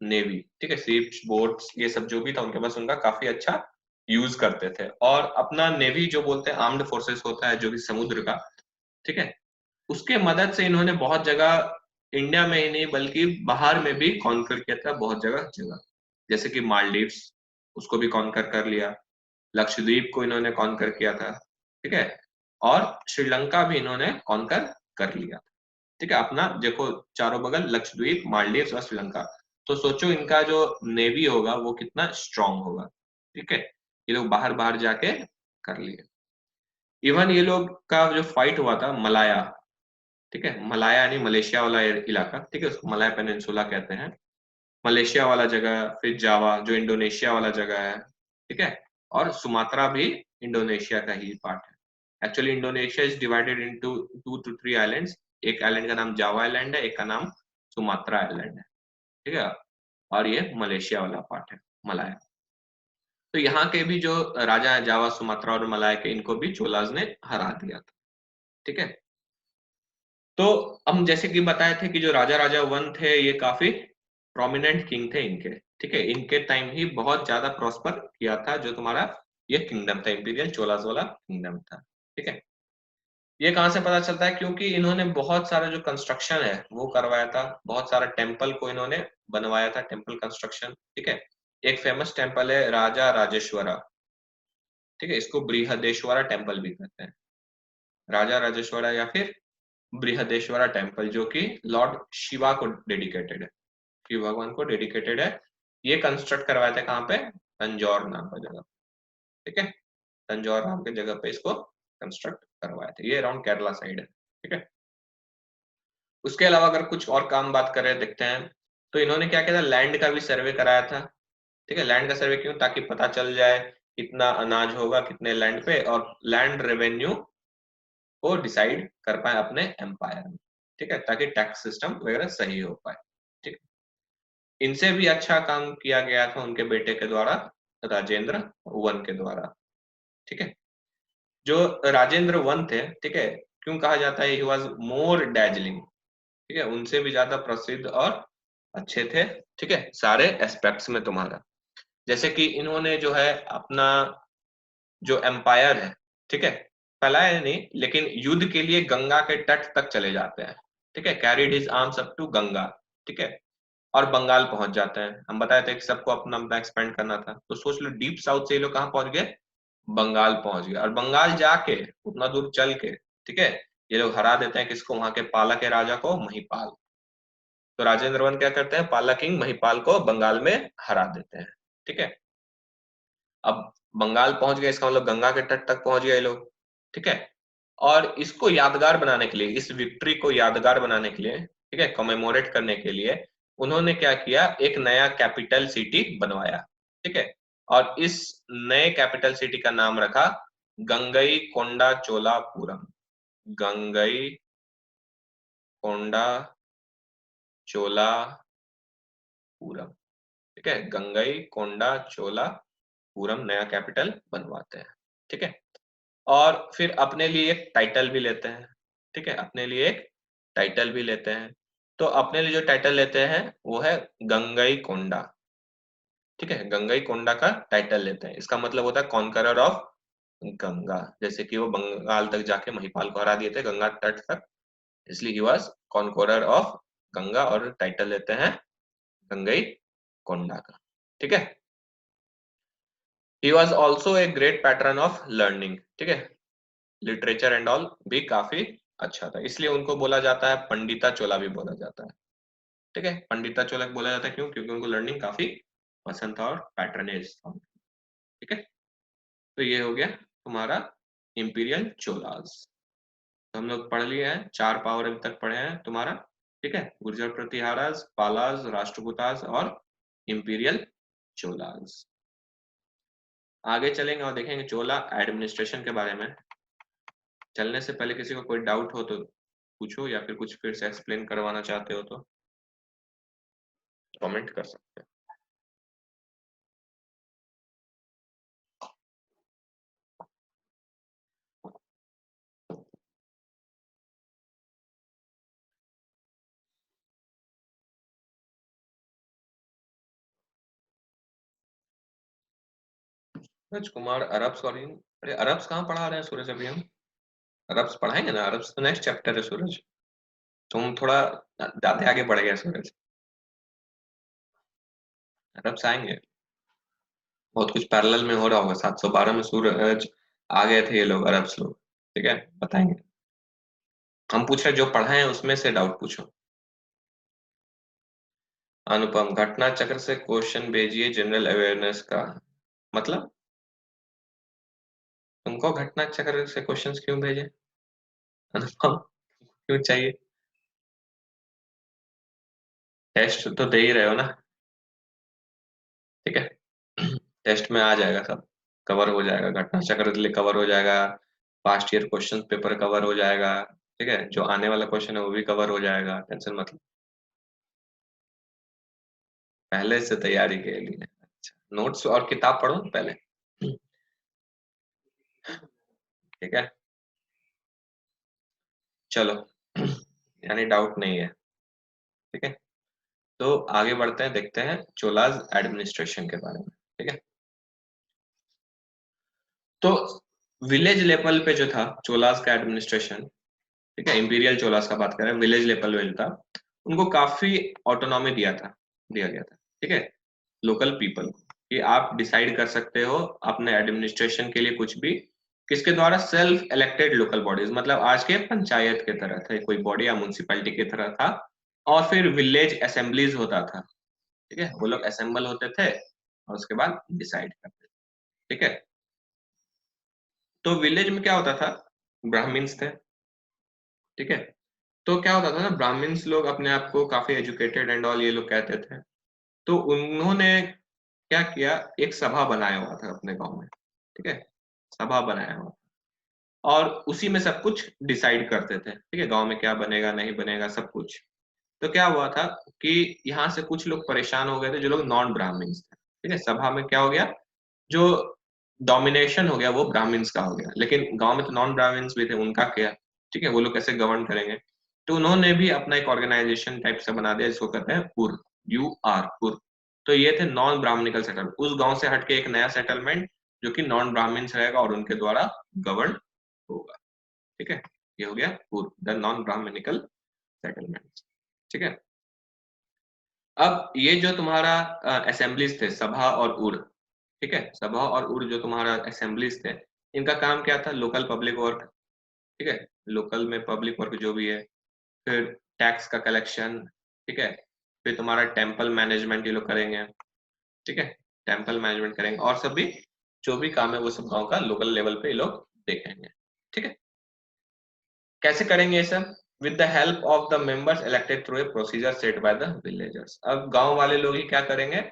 नेवी, ठीक है, शिप्स बोट्स ये सब जो भी था उनके पास, उनका काफी अच्छा यूज करते थे। और अपना नेवी जो बोलते हैं आर्म्ड फोर्सेस होता है जो भी समुद्र का, ठीक है, उसके मदद से इन्होंने बहुत जगह इंडिया में ही नहीं बल्कि बाहर में भी कॉन्कर किया था, बहुत जगह जगह, जैसे कि मालदीव्स, उसको भी कॉन्कर कर लिया, लक्षद्वीप को इन्होंने कॉन्कर किया था, ठीक है, और श्रीलंका भी इन्होंने कॉन्कर कर लिया, ठीक है। अपना देखो चारों बगल लक्षद्वीप, मालदीव्स और श्रीलंका, तो सोचो इनका जो नेवी होगा वो कितना स्ट्रांग होगा, ठीक है। ये लोग बाहर बाहर जाके कर लिए। इवन ये लोग का जो फाइट हुआ था मलाया, ठीक है, मलाया यानी मलेशिया वाला इलाका, ठीक है, उसको मलाया पेनिनसुला कहते हैं, मलेशिया वाला जगह, फिर जावा जो इंडोनेशिया वाला जगह है, ठीक है, और सुमात्रा भी इंडोनेशिया का ही पार्ट है। Actually Indonesia is divided into 2 to 3 islands, एक आइलैंड का नाम जावा आइलैंड है, एक का नाम सुमात्रा आइलैंड है, ठीक है, और ये मलेशिया वाला पार्ट है मलाया। तो यहाँ के भी जो राजा है जावा सुमात्रा और मलाया के, इनको भी चोलाज ने हरा दिया था, ठीक है। तो हम जैसे कि बताए थे कि जो राजा राजा वन थे ये काफी प्रोमिनेंट किंग थे इनके, ठीक है, इनके टाइम ही बहुत ज्यादा प्रॉस्पर किया था जो तुम्हारा ये किंगडम था, इंपीरियल चोलास वाला किंगडम था, ठीक है। ये कहाँ से पता चलता है, क्योंकि इन्होंने बहुत सारा जो कंस्ट्रक्शन है वो करवाया था, बहुत सारा टेम्पल को इन्होंने बनवाया था, टेम्पल कंस्ट्रक्शन, ठीक है। एक फेमस टेम्पल है राजा राजेश्वरा, ठीक है, इसको बृहदेश्वरा टेम्पल भी कहते हैं, राजा राजेश्वरा या फिर बृहदेश्वरा टेम्पल, जो कि लॉर्ड शिवा को डेडिकेटेड है, शिव भगवान को डेडिकेटेड है। ये कंस्ट्रक्ट करवाए थे कहाँ पे, तंजौर नाम का जगह, ठीक है, तंजौर नाम के जगह पे इसको कंस्ट्रक्ट करवाए थे, ये अराउंड केरला साइड है, ठीक है। उसके अलावा अगर कुछ और काम बात करें देखते हैं, तो इन्होंने क्या किया था, लैंड का भी सर्वे कराया था, ठीक है। लैंड का सर्वे क्यों, ताकि पता चल जाए कितना अनाज होगा कितने लैंड पे, और लैंड रेवेन्यू को डिसाइड कर पाए अपने एम्पायर में, ठीक है, ताकि टैक्स सिस्टम वगैरह सही हो पाए। ठीक, इनसे भी अच्छा काम किया गया था उनके बेटे के द्वारा, राजेंद्र वन के द्वारा। ठीक है, जो राजेंद्र वन थे, ठीक है, क्यों कहा जाता है ही वॉज मोर डैजलिंग, ठीक है, उनसे भी ज्यादा प्रसिद्ध और अच्छे थे, ठीक है, सारे एस्पेक्ट्स में तुम्हारा। जैसे कि इन्होंने जो है अपना जो एम्पायर है, ठीक है, फैलाया नहीं, लेकिन युद्ध के लिए गंगा के तट तक चले जाते हैं, ठीक है, carried his arms up to Ganga, ठीक है, और बंगाल पहुंच जाते हैं। हम बताए थे कि सबको अपना अपना एक्सपेंड करना था, तो सोच लो डीप साउथ से ये लोग कहाँ पहुंच गए, बंगाल पहुंच गए, और बंगाल जाके उतना दूर चल के, ठीक है, ये लोग हरा देते हैं किसको, वहां के पाला के राजा को, महिपाल। तो राजेंद्र वन क्या करते हैं, पाला किंग महिपाल को बंगाल में हरा देते हैं। ठीक है, अब बंगाल पहुंच गए, इसका मतलब गंगा के तट तक पहुंच गए ये लोग। ठीक है, और इसको यादगार बनाने के लिए, इस विक्ट्री को यादगार बनाने के लिए, ठीक है, कमेमोरेट करने के लिए, उन्होंने क्या किया, एक नया कैपिटल सिटी बनवाया। ठीक है, और इस नए कैपिटल सिटी का नाम रखा गंगई कोंडा चोलापुरम। गंगई कोंडा चोलापुरम, ठीक है, गंगई कोंडा चोलापुरम नया कैपिटल बनवाते हैं। ठीक है, और फिर अपने लिए एक टाइटल भी लेते हैं। ठीक है, अपने लिए एक टाइटल भी लेते हैं। तो अपने लिए जो टाइटल लेते हैं वो है गंगई कोंडा। ठीक है, गंगई कोंडा का टाइटल लेते हैं, इसका मतलब होता है कॉन्करर ऑफ गंगा, जैसे कि वो बंगाल तक जाके महिपाल को हरा दिए थे गंगा तट तक, इसलिए he was conqueror of Ganga, और टाइटल लेते हैं गंगई कोंडा का। ठीक है, he was also a great pattern of learning. ठीक है, लिटरेचर एंड ऑल भी काफी अच्छा था, इसलिए उनको बोला जाता है पंडिता चोला भी बोला जाता है। ठीक है, पंडिता चोला बोला जाता है क्यों, क्योंकि उनको लर्निंग काफी पसंद था और पैटर्नेज था। ठीक है, तो ये हो गया तुम्हारा इंपीरियल चोलास। तो हम लोग पढ़ लिए हैं, 4 पावर अभी तक पढ़े हैं तुम्हारा। ठीक है, गुर्जर प्रतिहारास, पालास, राष्ट्रकूटास और इंपीरियल चोलास। आगे चलेंगे और देखेंगे चोला एडमिनिस्ट्रेशन के बारे में। चलने से पहले किसी को कोई डाउट हो तो पूछो, या फिर कुछ फिर से एक्सप्लेन करवाना चाहते हो तो कमेंट कर सकते हो। सूरज कुमार अरब्स, और अरे अरब्स कहाँ पढ़ा रहे हैं सूरज अभी हम? अरब्स पढ़ाएंगे ना, अरब्स तो नेक्स्ट चैप्टर है सूरज। तुम थोड़ा ज्यादा आगे बढ़ गया सूरज, अरब्स आएंगे। बहुत कुछ पैरेलल में हो रहा होगा, 712 में सूरज आ गए थे ये लोग, अरब्स लोग। ठीक है, बताएंगे। हम पूछ रहे जो पढ़ा है उसमें से डाउट पूछो। अनुपम, घटना चक्र से क्वेश्चन भेजिए जनरल अवेयरनेस का मतलब, तुमको घटना चक्र से क्वेश्चंस क्यों भेजे अनुपम, क्यों चाहिए? टेस्ट तो दे ही रहे हो ना। ठीक है, टेस्ट में आ जाएगा सब, कवर हो जाएगा, घटना चक्र कवर हो जाएगा, past year question paper cover हो जाएगा। ठीक है, जो आने वाला क्वेश्चन है वो भी कवर हो जाएगा, टेंशन मत लो। पहले से तैयारी के लिए अच्छा, नोट्स और किताब पढ़ो पहले। ठीक है, चलो, यानी डाउट नहीं है। ठीक है, तो आगे बढ़ते हैं, देखते हैं चोलाज एडमिनिस्ट्रेशन के बारे में। ठीक है, तो विलेज लेवल पे जो था चोलास का एडमिनिस्ट्रेशन, ठीक है, इंपीरियल चोलास का बात करें, विलेज लेवल पे जो था, उनको काफी ऑटोनॉमी दिया गया था। ठीक है, लोकल पीपल को, कि आप डिसाइड कर सकते हो अपने एडमिनिस्ट्रेशन के लिए कुछ भी, किसके द्वारा, सेल्फ इलेक्टेड लोकल बॉडीज, मतलब आज के पंचायत के तरह था, कोई बॉडी या म्यूनसिपैलिटी की तरह था। और फिर विलेज असेंबलीज होता था। ठीक है, वो लोग असेंबल होते थे और उसके बाद डिसाइड करते थे। ठीक है, तो विलेज में क्या होता था, ब्राह्मण्स थे। ठीक है, तो क्या होता था ना, ब्राह्मण्स लोग अपने आप को काफी एजुकेटेड एंड ऑल ये लोग कहते थे। तो उन्होंने क्या किया, एक सभा बनाया हुआ था अपने गांव में। ठीक है, सभा बनाया हुआ और उसी में सब कुछ डिसाइड करते थे, ठीक है, गांव में क्या बनेगा नहीं बनेगा सब कुछ। तो क्या हुआ था कि यहाँ से कुछ लोग परेशान हो गए थे, जो लोग नॉन ब्राह्मण्स थे, ठीक है, सभा में क्या हो गया, जो डोमिनेशन हो गया वो ब्राह्मण्स का हो गया, लेकिन गांव में तो नॉन ब्राह्मण्स भी थे, उनका क्या, ठीक है, वो लोग कैसे गवर्न करेंगे। तो उन्होंने भी अपना एक ऑर्गेनाइजेशन टाइप से बना दिया जिसको कहते हैं पुर, पुर। तो ये थे नॉन ब्राह्मणिकल सेटलमेंट, उस गांव से हटके एक नया सेटलमेंट जो कि नॉन ब्राह्मण्स रहेगा और उनके द्वारा गवर्न होगा, ठीक है, ये हो गया पुर, द नॉन ब्राह्मणिकल सेटलमेंट, ठीक है। अब ये जो तुम्हारा असेंबलीज थे सभा और उर, ठीक है, सभा और उर जो तुम्हारा असेंबलीज थे, इनका काम क्या था, लोकल पब्लिक वर्क, ठीक है, लोकल में पब्लिक वर्क जो भी है, फिर टैक्स का कलेक्शन, ठीक है, फिर तुम्हारा टेम्पल मैनेजमेंट ये लोग करेंगे, ठीक है, टेम्पल मैनेजमेंट करेंगे और सभी जो भी काम है वो सब गांव का लोकल लेवल पे ये लोग देखेंगे, ठीक है। कैसे करेंगे ये सब, with the help of the members elected through a procedure set by the villagers. अब गांव वाले लोग ही क्या करेंगे,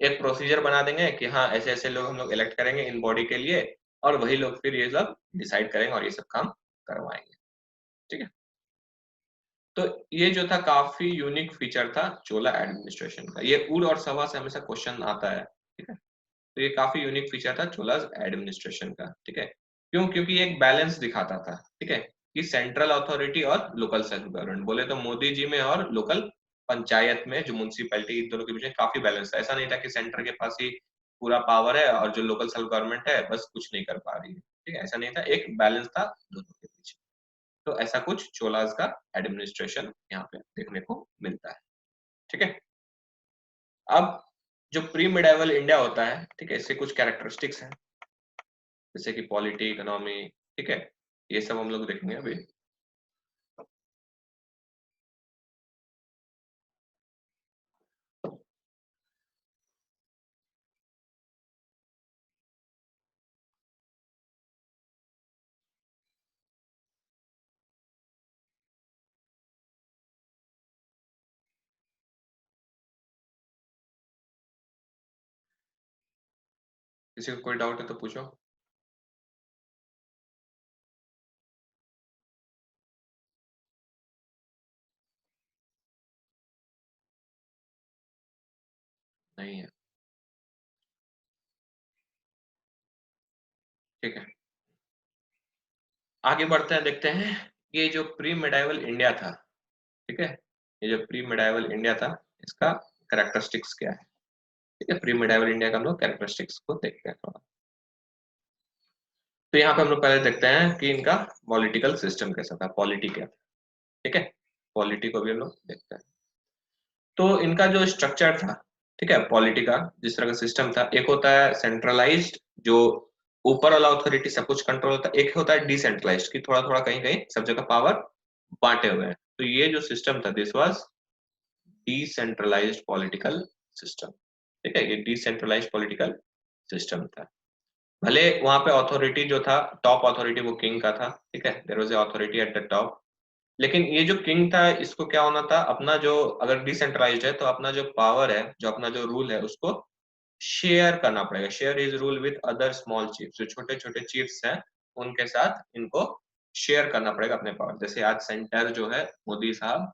एक प्रोसीजर बना देंगे कि हाँ ऐसे ऐसे लोग हम लोग इलेक्ट करेंगे इन बॉडी के लिए, और वही लोग फिर ये सब डिसाइड करेंगे और ये सब काम करवाएंगे, ठीक है। तो ये जो था काफी यूनिक फीचर था चोला एडमिनिस्ट्रेशन का, ये उड़ और सभा से हमेशा क्वेश्चन आता है, ठीक है। तो ये काफी यूनिक फीचर था चोलाज एडमिनिस्ट्रेशन का, ठीक है। क्यों, क्योंकि ये एक बैलेंस दिखाता था, ठीक है, कि सेंट्रल अथॉरिटी और लोकल सेल्फ गवर्नमेंट, बोले तो मोदी जी में और लोकल पंचायत में जो म्यूनसिपैलिटी, इन दोनों के बीच में काफी बैलेंस था। ऐसा नहीं था कि सेंटर के पास ही पूरा पावर है और जो लोकल सेल्फ गवर्नमेंट है बस कुछ नहीं कर पा रही है, ठीक है, ऐसा नहीं था, एक बैलेंस था दोनों के बीच। तो ऐसा कुछ चोलाज का एडमिनिस्ट्रेशन यहाँ पे देखने को मिलता है, ठीक है। अब जो प्री मिडाइवल इंडिया होता है, ठीक है, इससे कुछ कैरेक्टरिस्टिक्स हैं, जैसे कि पॉलिटी, इकोनॉमी, ठीक है, ये सब हम लोग देखेंगे अभी। किसी को कोई डाउट है तो पूछो। नहीं है, ठीक है, आगे बढ़ते हैं, देखते हैं ये जो प्री मिडाइवल इंडिया था, ठीक है, ये जो प्री मिडाइवल इंडिया था इसका कैरेक्टरिस्टिक्स क्या है, ठीक है, प्री मिडाइवल इंडिया का हम लोग कैरेक्टरिस्टिक्स को देखते हैं थोड़ा। तो यहाँ पे हम लोग पहले देखते हैं कि इनका पॉलिटिकल सिस्टम कैसा था, पॉलिटी क्या था, ठीक है, पॉलिटी को भी हम लोग देखते हैं। तो इनका जो स्ट्रक्चर था, ठीक है, पॉलिटी का जिस तरह का सिस्टम था, एक होता है सेंट्रलाइज्ड, जो ऊपर वाला अथॉरिटी सब कुछ कंट्रोल होता है, एक होता है डिसेंट्रलाइज्ड की थोड़ा थोड़ा कहीं कहीं सब जगह पावर बांटे हुए हैं। तो ये जो सिस्टम था this was decentralised political system, ठीक है, ये डिसेंट्रलाइज्ड पॉलिटिकल सिस्टम था। भले वहां पे अथॉरिटी जो था, टॉप अथॉरिटी वो किंग का था, ठीक है, there was a authority at the top, लेकिन ये जो किंग था इसको क्या होना था, अपना जो, अगर डिसेंट्रलाइज्ड है तो अपना जो पावर है, जो अपना जो रूल है उसको शेयर करना पड़ेगा, share is rule with other small chiefs, जो छोटे छोटे चीफ्स हैं उनके साथ इनको शेयर करना पड़ेगा अपने पावर। जैसे आज सेंटर जो है मोदी साहब,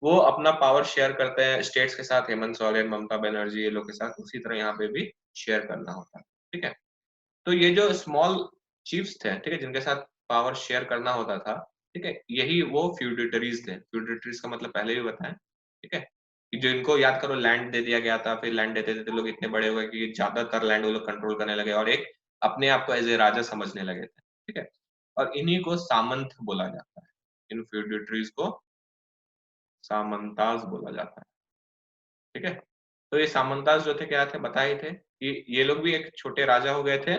वो अपना पावर शेयर करते हैं स्टेट्स के साथ, हेमंत सोरेन, ममता बनर्जी ये लोग के साथ, उसी तरह यहाँ पे भी शेयर करना होता है, ठीक है। तो ये जो स्मॉल चीफ्स थे, ठीक है, जिनके साथ पावर शेयर करना होता था, ठीक है, यही वो फ्यूडेटरीज थे। फ्यूडेटरीज का मतलब पहले भी बताएं, ठीक है, कि जो इनको याद करो लैंड दे दिया गया था, फिर लैंड देते देते लोग इतने बड़े हुए कि ज्यादातर लैंड वो लोग कंट्रोल करने लगे और एक अपने आप को एज ए राजा समझने लगे थे, ठीक है, और इन्हीं को सामंत बोला जाता है, इन फ्यूडेटरीज को सामंताज बोला जाता है, ठीक है। तो ये सामंताज जो थे क्या थे, बताए थे कि ये लोग भी एक छोटे राजा हो गए थे,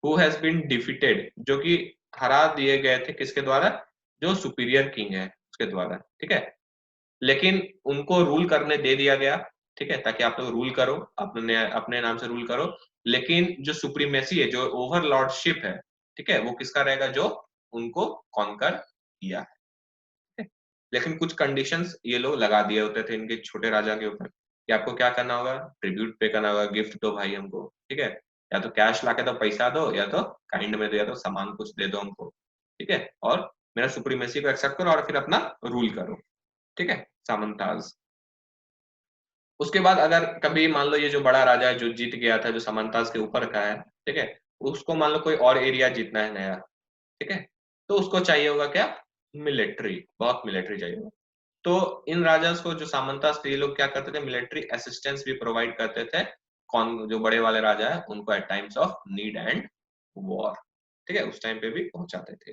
हु हैज बीन डिफीटेड, जो कि हरा दिए गए थे किसके द्वारा, जो सुपीरियर किंग है उसके द्वारा, ठीक है, लेकिन उनको रूल करने दे दिया गया, ठीक है, ताकि आप लोग रूल करो, अपने अपने नाम से रूल करो, लेकिन जो सुप्रीमेसी है, जो ओवरलॉर्डशिप है, ठीक है, वो किसका रहेगा, जो उनको कॉन्कर किया है, ठीक है? लेकिन कुछ कंडीशंस ये लोग लगा दिए होते थे इनके छोटे राजा के ऊपर कि आपको क्या करना होगा, ट्रिब्यूट पे करना होगा, गिफ्ट दो भाई हमको, ठीक है, या तो कैश लाके दो, पैसा दो, या तो काइंड में दो, या तो सामान कुछ दे दो हमको, ठीक है, और मेरा सुप्रीमेसी को एक्सेप्ट करो और फिर अपना रूल करो, ठीक है, सामंताज। उसके बाद अगर कभी मान लो ये जो बड़ा राजा है जो जीत गया था, जो सामंताज के ऊपर का है, ठीक है, उसको मान लो कोई और एरिया जीतना है नया, ठीक है, तो उसको चाहिए होगा क्या, मिलिट्री, बहुत मिलिट्री चाहिए होगा। तो इन राजास को जो सामंतास थे ये लोग क्या करते थे, मिलिट्री असिस्टेंस भी प्रोवाइड करते थे, कौन जो बड़े वाले राजा है उनको at times of need and war, ठीक है, उस टाइम पे भी पहुंचाते थे।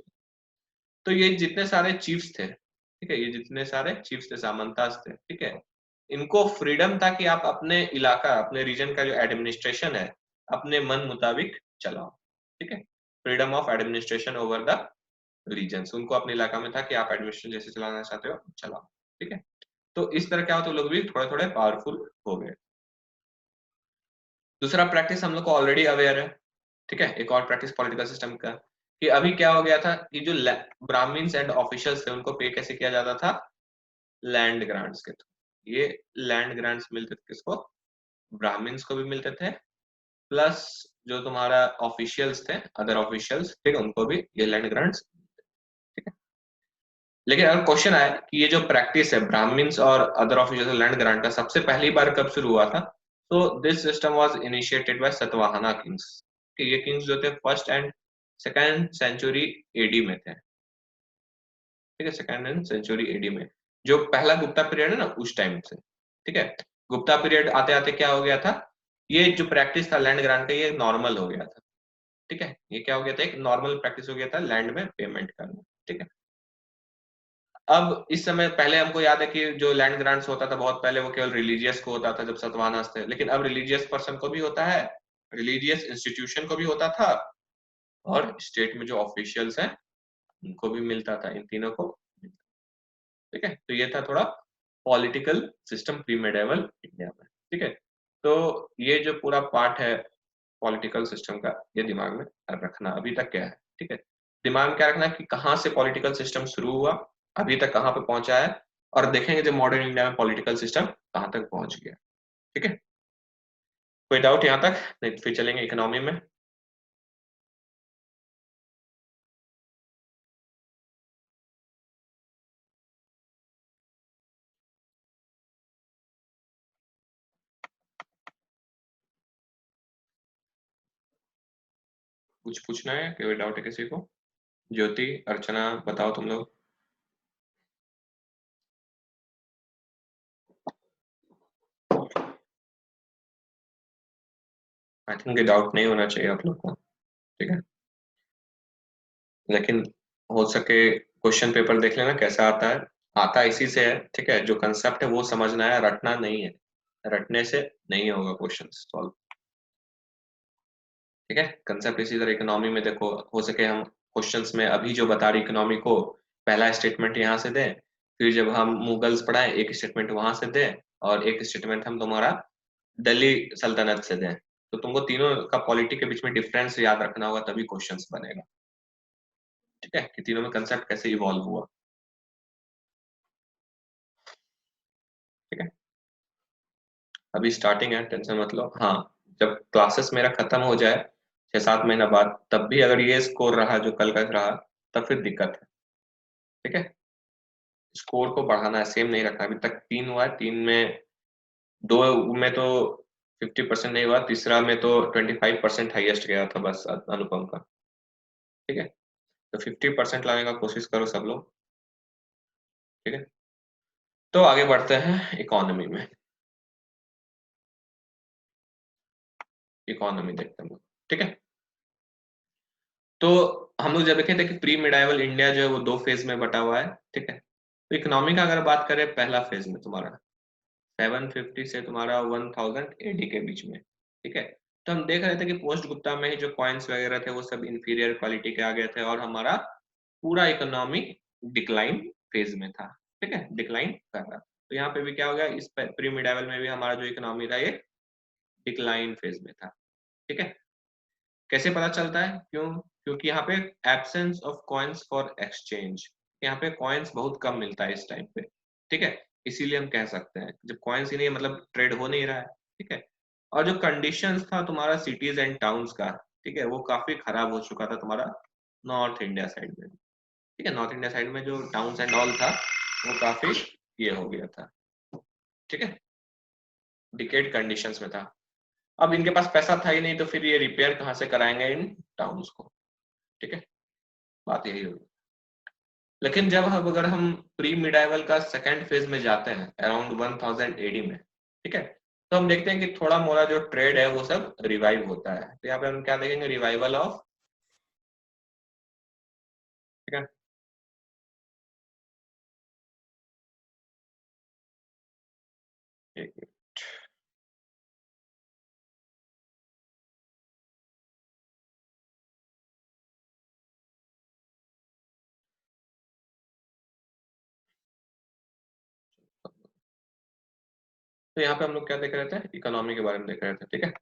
तो ये जितने सारे चीफ्स थे, ठीक है, ये जितने सारे चीफ्स थे सामंतास थे, ठीक है, इनको फ्रीडम था कि आप अपने इलाका, अपने रीजन का जो एडमिनिस्ट्रेशन है अपने मन मुताबिक चलाओ, ठीक है, freedom of administration over the region, उनको अपने इलाका में था कि आप एडमिनिस्ट्रेशन जैसे चलाना चाहते हो चलाओ, ठीक है। तो इस तरह क्या हो, तो लोग भी थोड़े थोड़े पावरफुल हो गए। दूसरा प्रैक्टिस हम लोग को ऑलरेडी अवेयर है, ठीक है, एक और प्रैक्टिस पॉलिटिकल सिस्टम का, कि अभी क्या हो गया था कि जो ब्राह्मण्स एंड ऑफिशियल्स थे उनको पे कैसे किया जाता था, लैंड ग्रांट्स के थ्रू। ये लैंड ग्रांट्स मिलते थे किसको, ब्राह्मण्स को भी मिलते थे, प्लस जो तुम्हारा ऑफिशियल्स थे, अदर ऑफिशियल्स, ठीक है, उनको भी ये लैंड ग्रांट्स, ठीक है। लेकिन अगर क्वेश्चन आए कि ये जो प्रैक्टिस है ब्राह्मण्स और अदर ऑफिशियल्स लैंड ग्रांट का सबसे पहली बार कब शुरू हुआ था, तो this system was initiated by Satavahana kings, कि ये किंग्स जो थे first and second century AD में थे, ठीक है, सेकेंड एंड सेंचुरी एडी में, जो पहला गुप्ता पीरियड है ना उस टाइम से, ठीक है। गुप्ता पीरियड आते आते क्या हो गया था, ये जो प्रैक्टिस था लैंड ग्रांट का ये नॉर्मल हो गया था, ठीक है, ये क्या हो गया था, एक नॉर्मल प्रैक्टिस हो गया था लैंड में पेमेंट करना, ठीक है। अब इस समय, पहले हमको याद है कि जो लैंड ग्रांट्स होता था बहुत पहले वो केवल रिलीजियस को होता था जब सतवाहनास थे, लेकिन अब रिलीजियस पर्सन को भी होता है, रिलीजियस इंस्टीट्यूशन को भी होता था, और स्टेट में जो ऑफिशियल्स हैं उनको भी मिलता था, इन तीनों को, ठीक है। तो ये था थोड़ा political system pre medieval India में, ठीक है। तो ये जो पूरा पार्ट है पॉलिटिकल सिस्टम का, ये दिमाग में रखना अभी तक क्या है, ठीक है, दिमाग में क्या रखना है कि कहाँ से पॉलिटिकल सिस्टम शुरू हुआ, अभी तक कहाँ पे पहुंचा है, और देखेंगे जो मॉडर्न इंडिया में पॉलिटिकल सिस्टम कहाँ तक पहुंच गया, ठीक है। कोई डाउट यहाँ तक, नहीं तो फिर चलेंगे इकोनॉमी में। कुछ पूछना है, कोई डाउट है किसी को, ज्योति, अर्चना, बताओ तुम लोग। आई थिंक ये डाउट नहीं होना चाहिए आप लोग को, ठीक है, लेकिन हो सके क्वेश्चन पेपर देख लेना कैसा आता है, आता इसी से है, ठीक है, जो कंसेप्ट है वो समझना है, रटना नहीं है, रटने से नहीं होगा क्वेश्चन सॉल्व, ठीक है। कंसेप्ट इसी तरह इकोनॉमी में देखो, हो सके हम क्वेश्चंस में अभी जो बता रही इकोनॉमी को पहला स्टेटमेंट यहाँ से दें, फिर जब हम मुगल्स पढ़ाएं एक स्टेटमेंट वहां से दें, और एक स्टेटमेंट हम तुम्हारा दिल्ली सल्तनत से दें, तो तुमको तीनों का पॉलिटी के बीच में डिफरेंस याद रखना होगा, तभी क्वेश्चंस बनेगा, ठीक है, कि तीनों में कंसेप्ट कैसे इवॉल्व हुआ, ठीक है। अभी स्टार्टिंग है, टेंशन मत लो, हाँ, जब क्लासेस मेरा खत्म हो जाए 6-7 महीना बाद, तब भी अगर ये स्कोर रहा जो कल का रहा, तब फिर दिक्कत है, ठीक है। स्कोर को बढ़ाना है, सेम नहीं रखना, अभी तक 3 हुआ है, 3 में 2 में तो 50% नहीं हुआ, तीसरा में तो 25% हाईएस्ट गया था बस अनुपम का, ठीक है। तो 50% लाने का कोशिश करो सब लोग, ठीक है। तो आगे बढ़ते हैं इकोनॉमी में, इकोनॉमी देखते हैं हम लोग, ठीक है। तो हम लोग जब देखे थे कि प्री मिडाइवल इंडिया जो है वो 2 फेज में बटा हुआ है, ठीक है। तो इकोनॉमी का अगर बात करें पहला फेज में तुम्हारा 750 से तुम्हारा 1000 एडी के बीच में, ठीक है। तो हम देख रहे थे कि पोस्ट गुप्ता में ही जो कॉइन्स वगैरह थे वो सब इंफीरियर क्वालिटी के आ गए थे, और हमारा पूरा इकोनॉमी डिक्लाइन फेज में था, ठीक है, डिक्लाइन कर रहा। तो यहाँ पे भी क्या हो गया, इस प्री मिडाइवल में भी हमारा जो इकोनॉमी था ये डिक्लाइन फेज में था, ठीक है। कैसे पता चलता है, क्यों, क्योंकि यहाँ पे absence of coins for exchange, यहाँ पे कॉइन्स बहुत कम मिलता है इस टाइम पे, ठीक है। इसीलिए हम कह सकते हैं जब कॉइन्स ही नहीं है मतलब ट्रेड हो नहीं रहा है, ठीक है। और जो कंडीशंस था तुम्हारा सिटीज एंड टाउन्स का, ठीक है, वो काफी खराब हो चुका था तुम्हारा नॉर्थ इंडिया साइड में। ठीक है, नॉर्थ इंडिया साइड में जो टाउन्स एंड ऑल था वो काफी ये हो गया था। ठीक है, डिकेड कंडीशंस में था। अब इनके पास पैसा था ही नहीं, तो फिर ये रिपेयर कहाँ से कराएंगे इन टाउन्स को। ठीक है, बात यही होगी। लेकिन जब हम अगर हम प्री मिडाइवल का सेकेंड फेज में जाते हैं अराउंड 1000 एडी में, ठीक है, तो हम देखते हैं कि थोड़ा मोड़ा जो ट्रेड है वो सब रिवाइव होता है। तो यहाँ पे हम क्या देखेंगे, रिवाइवल ऑफ, ठीक है, एक मिनट। तो यहाँ पे हम लोग क्या देख रहे थे, इकोनॉमी के बारे में देख रहे थे। ठीक है,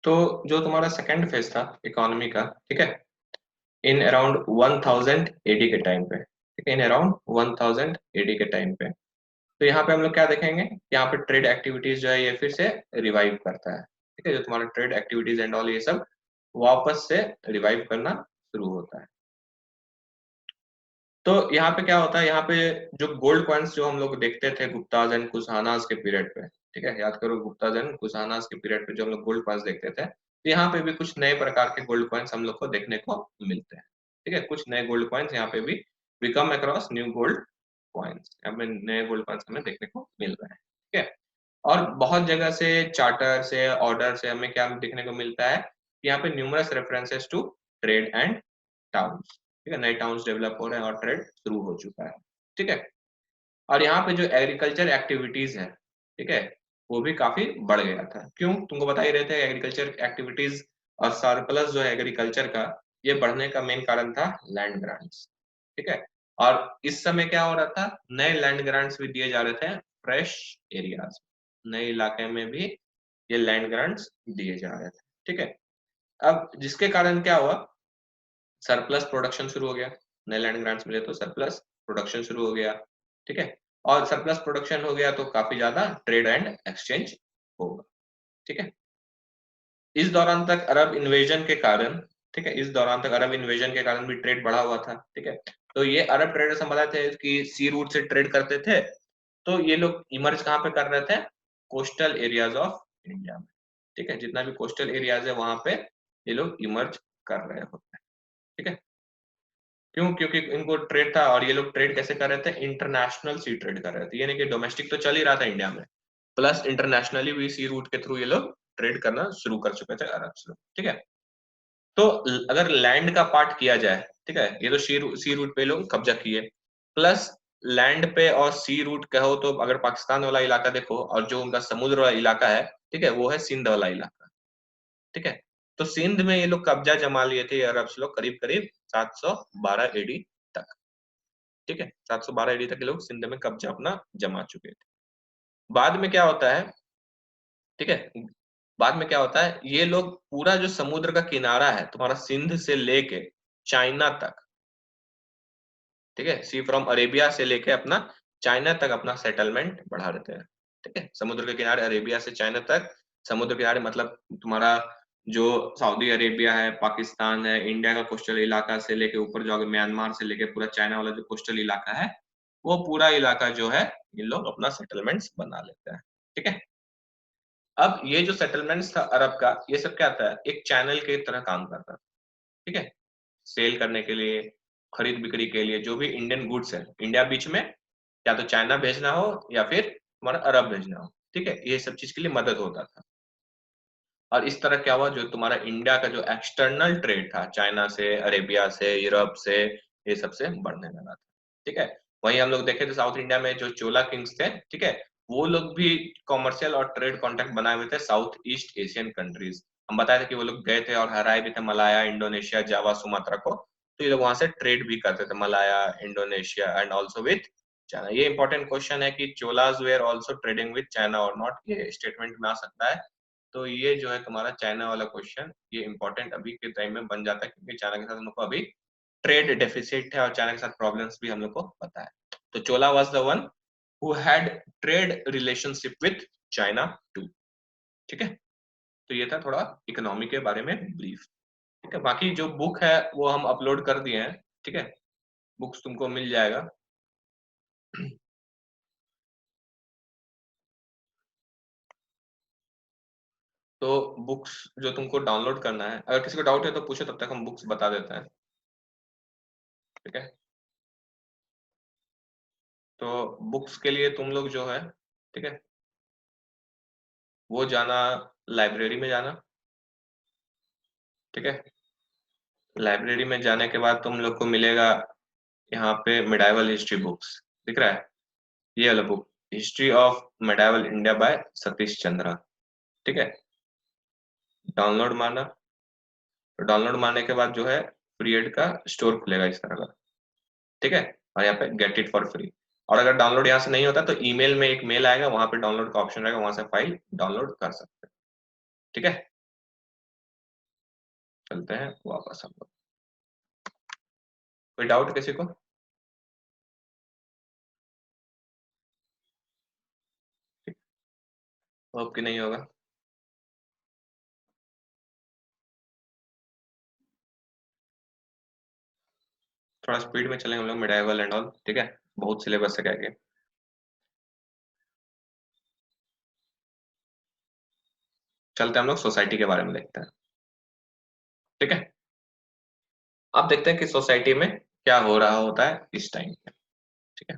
तो जो तुम्हारा सेकंड फेज था इकोनॉमी का, ठीक है, इन अराउंड 1000 एडी के टाइम पे, ठीक है, इन अराउंड 1000 एडी के टाइम पे, तो यहाँ पे हम लोग क्या देखेंगे, यहाँ पे ट्रेड एक्टिविटीज जो है ये फिर से रिवाइव करता है। ठीक है, जो तुम्हारा ट्रेड एक्टिविटीज एंड ऑल ये सब वापस से रिवाइव करना शुरू होता है। तो यहाँ पे क्या होता है, यहाँ पे जो गोल्ड कॉइन्स जो हम लोग देखते थे गुप्ताज एंड कुशानास के पीरियड पे, ठीक है, याद करो गुप्ताज एंड कुशानास के पीरियड पे जो हम लोग गोल्ड कॉइन्स देखते थे, तो यहाँ पे भी कुछ नए प्रकार के गोल्ड कॉइन्स हम लोग को देखने को मिलते हैं। ठीक है, कुछ नए गोल्ड कॉइन्स यहाँ पे भी, we come across new gold coins, यहाँ पे नए गोल्ड कॉइन्स हमें देखने को मिल रहे हैं। ठीक है, और बहुत जगह से चार्टर से ऑर्डर से हमें क्या देखने को मिलता है, यहाँ पे numerous references to trade and towns. ठीक है, नए टाउन्स डेवलप हो रहे हैं और ट्रेड शुरू हो चुका है। ठीक है, और यहाँ पे जो एग्रीकल्चर एक्टिविटीज है, ठीक है, वो भी काफी बढ़ गया था। क्यों, तुमको बता ही रहे थे, एग्रीकल्चर एक्टिविटीज और सरप्लस जो है एग्रीकल्चर का, ये बढ़ने का मेन कारण था लैंड ग्रांट्स। ठीक है, और इस समय क्या हो रहा था, नए लैंड ग्रांट्स भी दिए जा रहे थे फ्रेश एरियाज, नए इलाके में भी ये लैंड ग्रांट्स दिए जा रहे थे। ठीक है, अब जिसके कारण क्या हुआ, सरप्लस प्रोडक्शन शुरू हो गया, नए लैंड ग्रांट्स मिले तो सरप्लस प्रोडक्शन शुरू हो गया। ठीक है, और सरप्लस प्रोडक्शन हो गया तो काफी ज्यादा ट्रेड एंड एक्सचेंज होगा। ठीक है, इस दौरान तक अरब इन्वेजन के कारण, ठीक है, इस दौरान तक अरब इन्वेजन के कारण भी ट्रेड बढ़ा हुआ था। ठीक है, तो ये अरब ट्रेडर्स हम बताते थे कि सी रूट से ट्रेड करते थे, तो ये लोग इमर्ज कहाँ पे कर रहे थे, कोस्टल एरियाज ऑफ इंडिया में। ठीक है, जितना भी कोस्टल एरियाज है वहां पे ये लोग इमर्ज कर रहे होते हैं। ठीक है, क्यों, क्योंकि इनको ट्रेड था, और ये लोग ट्रेड कैसे कर रहे थे, इंटरनेशनल सी ट्रेड कर रहे थे, यानी कि डोमेस्टिक तो चल ही रहा था इंडिया में, प्लस इंटरनेशनली भी सी रूट के थ्रू ये लोग ट्रेड करना शुरू कर चुके थे अरब से। ठीक है, तो अगर लैंड का पार्ट किया जाए, ठीक है, ये तो सी रूट पे लोग कब्जा किए, प्लस लैंड पे और सी रूट कहो तो अगर पाकिस्तान वाला इलाका देखो और जो उनका समुद्र वाला इलाका है, ठीक है, वो है सिंध वाला इलाका। ठीक है, तो सिंध में ये लोग कब्जा जमा लिए थे अरब से लोग करीब करीब 712 एडी तक। ठीक है, 712 एडी तक ये लोग सिंध में कब्जा अपना जमा चुके थे। बाद में क्या होता है, ठीक है, बाद में क्या होता है, ये लोग पूरा जो समुद्र का किनारा है तुम्हारा सिंध से लेके चाइना तक, ठीक है, सी फ्रॉम अरेबिया से लेके अपना चाइना तक अपना सेटलमेंट बढ़ा देते हैं। ठीक है, समुद्र के किनारे अरेबिया से चाइना तक, समुद्र किनारे मतलब तुम्हारा जो सऊदी अरेबिया है, पाकिस्तान है, इंडिया का कोस्टल इलाका से लेके ऊपर जाओगे म्यांमार से लेके पूरा चाइना वाला जो कोस्टल इलाका है, वो पूरा इलाका जो है ये लोग अपना सेटलमेंट्स बना लेते हैं। ठीक है, अब ये जो सेटलमेंट्स था अरब का, ये सब क्या था, एक चैनल के तरह काम करता था। ठीक है, सेल करने के लिए, खरीद बिक्री के लिए, जो भी इंडियन गुड्स है इंडिया बीच में, या तो चाइना भेजना हो या फिर हमारा अरब भेजना हो। ठीक है, ये सब चीज के लिए मदद होता था। और इस तरह क्या हुआ, जो तुम्हारा इंडिया का जो एक्सटर्नल ट्रेड था चाइना से, अरेबिया से, यूरोप से, ये सबसे बढ़ने लगा था। ठीक है, वहीं हम लोग देखे तो साउथ इंडिया में जो चोला किंग्स थे, ठीक है, वो लोग भी कॉमर्शियल और ट्रेड कॉन्टेक्ट बनाए हुए थे साउथ ईस्ट एशियन कंट्रीज। हम बताए थे कि वो लोग गए थे और हराए भी थे मलाया, इंडोनेशिया, जावा, सुमात्रा को। तो ये लोग वहां से ट्रेड भी करते थे, Malaya, Indonesia and also with China. ये इंपॉर्टेंट क्वेश्चन है कि Cholas were also trading with China और नॉट, ये स्टेटमेंट में आ सकता है। तो ये जो है तुम्हारा चाइना वाला क्वेश्चन, ये इंपॉर्टेंट अभी के टाइम में बन जाता है, क्योंकि चाइना के साथ हम लोग को अभी ट्रेड डेफिसिट है और चाइना के साथ प्रॉब्लम्स भी हम लोग को पता है। तो Chola was the one who had trade relationship with China too. ठीक है, तो ये था थोड़ा इकोनॉमी के बारे में ब्रीफ। ठीक है, बाकी जो बुक है वो हम अपलोड कर दिए हैं। ठीक है, बुक्स तुमको मिल जाएगा। तो बुक्स जो तुमको डाउनलोड करना है, अगर किसी को डाउट है तो पूछो, तब तक हम बुक्स बता देते हैं। ठीक है, तो बुक्स के लिए तुम लोग जो है, ठीक है, वो जाना, लाइब्रेरी में जाना। ठीक है, लाइब्रेरी में जाने के बाद तुम लोग को मिलेगा यहाँ पे मिडाइवल हिस्ट्री बुक्स, दिख रहा है, ये वाला book, history of medieval India by Satish Chandra. ठीक है, डाउनलोड मारना। तो डाउनलोड मारने के बाद जो है पीरियड का स्टोर खुलेगा इस तरह का। ठीक है, और यहाँ पे गेट इट फॉर फ्री। और अगर डाउनलोड यहाँ से नहीं होता तो ईमेल में एक मेल आएगा, वहां पे डाउनलोड का ऑप्शन रहेगा, वहां से फाइल डाउनलोड कर सकते हैं। ठीक है, चलते हैं वापस हम लोग। कोई डाउट किसी को? होप कि नहीं होगा। थोड़ा स्पीड में चलेंगे हम लोग, मिडाइवल एंड ऑल। ठीक है, बहुत सिलेबस से कह के चलते हैं हम लोग सोसाइटी के बारे में देखते हैं। ठीक है, अब देखते हैं कि सोसाइटी में क्या हो रहा होता है इस टाइम पे। ठीक है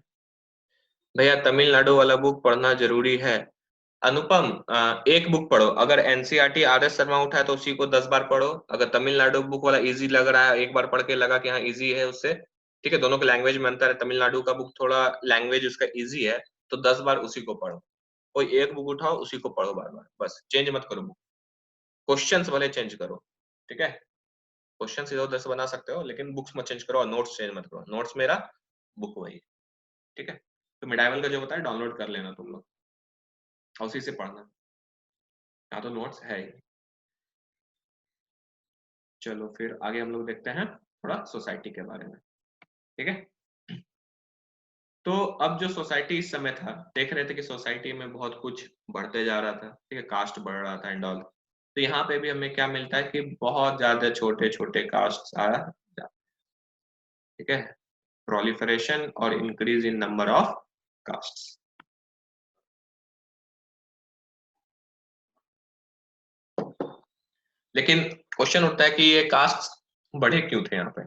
भैया, तमिलनाडु वाला बुक पढ़ना जरूरी है। अनुपम, एक बुक पढ़ो। अगर एनसीईआरटी आर एस शर्मा उठा है तो उसी को 10 बार पढ़ो। अगर तमिलनाडु बुक वाला इजी लग रहा है, एक बार पढ़ के लगा कि हाँ इजी है उससे, ठीक है, दोनों के लैंग्वेज में अंतर है, तमिलनाडु का बुक थोड़ा लैंग्वेज उसका इजी है, तो 10 बार उसी को पढ़ो। कोई एक बुक उठाओ, उसी को पढ़ो बार बार, बस चेंज मत करो बुक। क्वेश्चंस भले चेंज करो, ठीक है, क्वेश्चन इधर उधर से बना सकते हो, लेकिन बुक्स मत चेंज करो और नोट्स चेंज मत करो। नोट्स मेरा, बुक वही। ठीक है, तो मिडाइवल का जो बताया डाउनलोड कर लेना तुम लोग और उसी से पढ़ना। यहाँ तो नोट्स है ही। चलो फिर आगे हम लोग देखते हैं थोड़ा सोसाइटी के बारे में। ठीक है, तो अब जो सोसाइटी इस समय था, देख रहे थे कि सोसाइटी में बहुत कुछ बढ़ते जा रहा था। ठीक है, कास्ट बढ़ रहा था एंड ऑल। तो यहाँ पे भी हमें क्या मिलता है कि बहुत ज्यादा छोटे छोटे कास्ट आ जाते हैं। ठीक है, प्रोलिफरेशन और increase in number of caste. लेकिन क्वेश्चन उठता है कि ये कास्ट बढ़े क्यों थे यहाँ पे।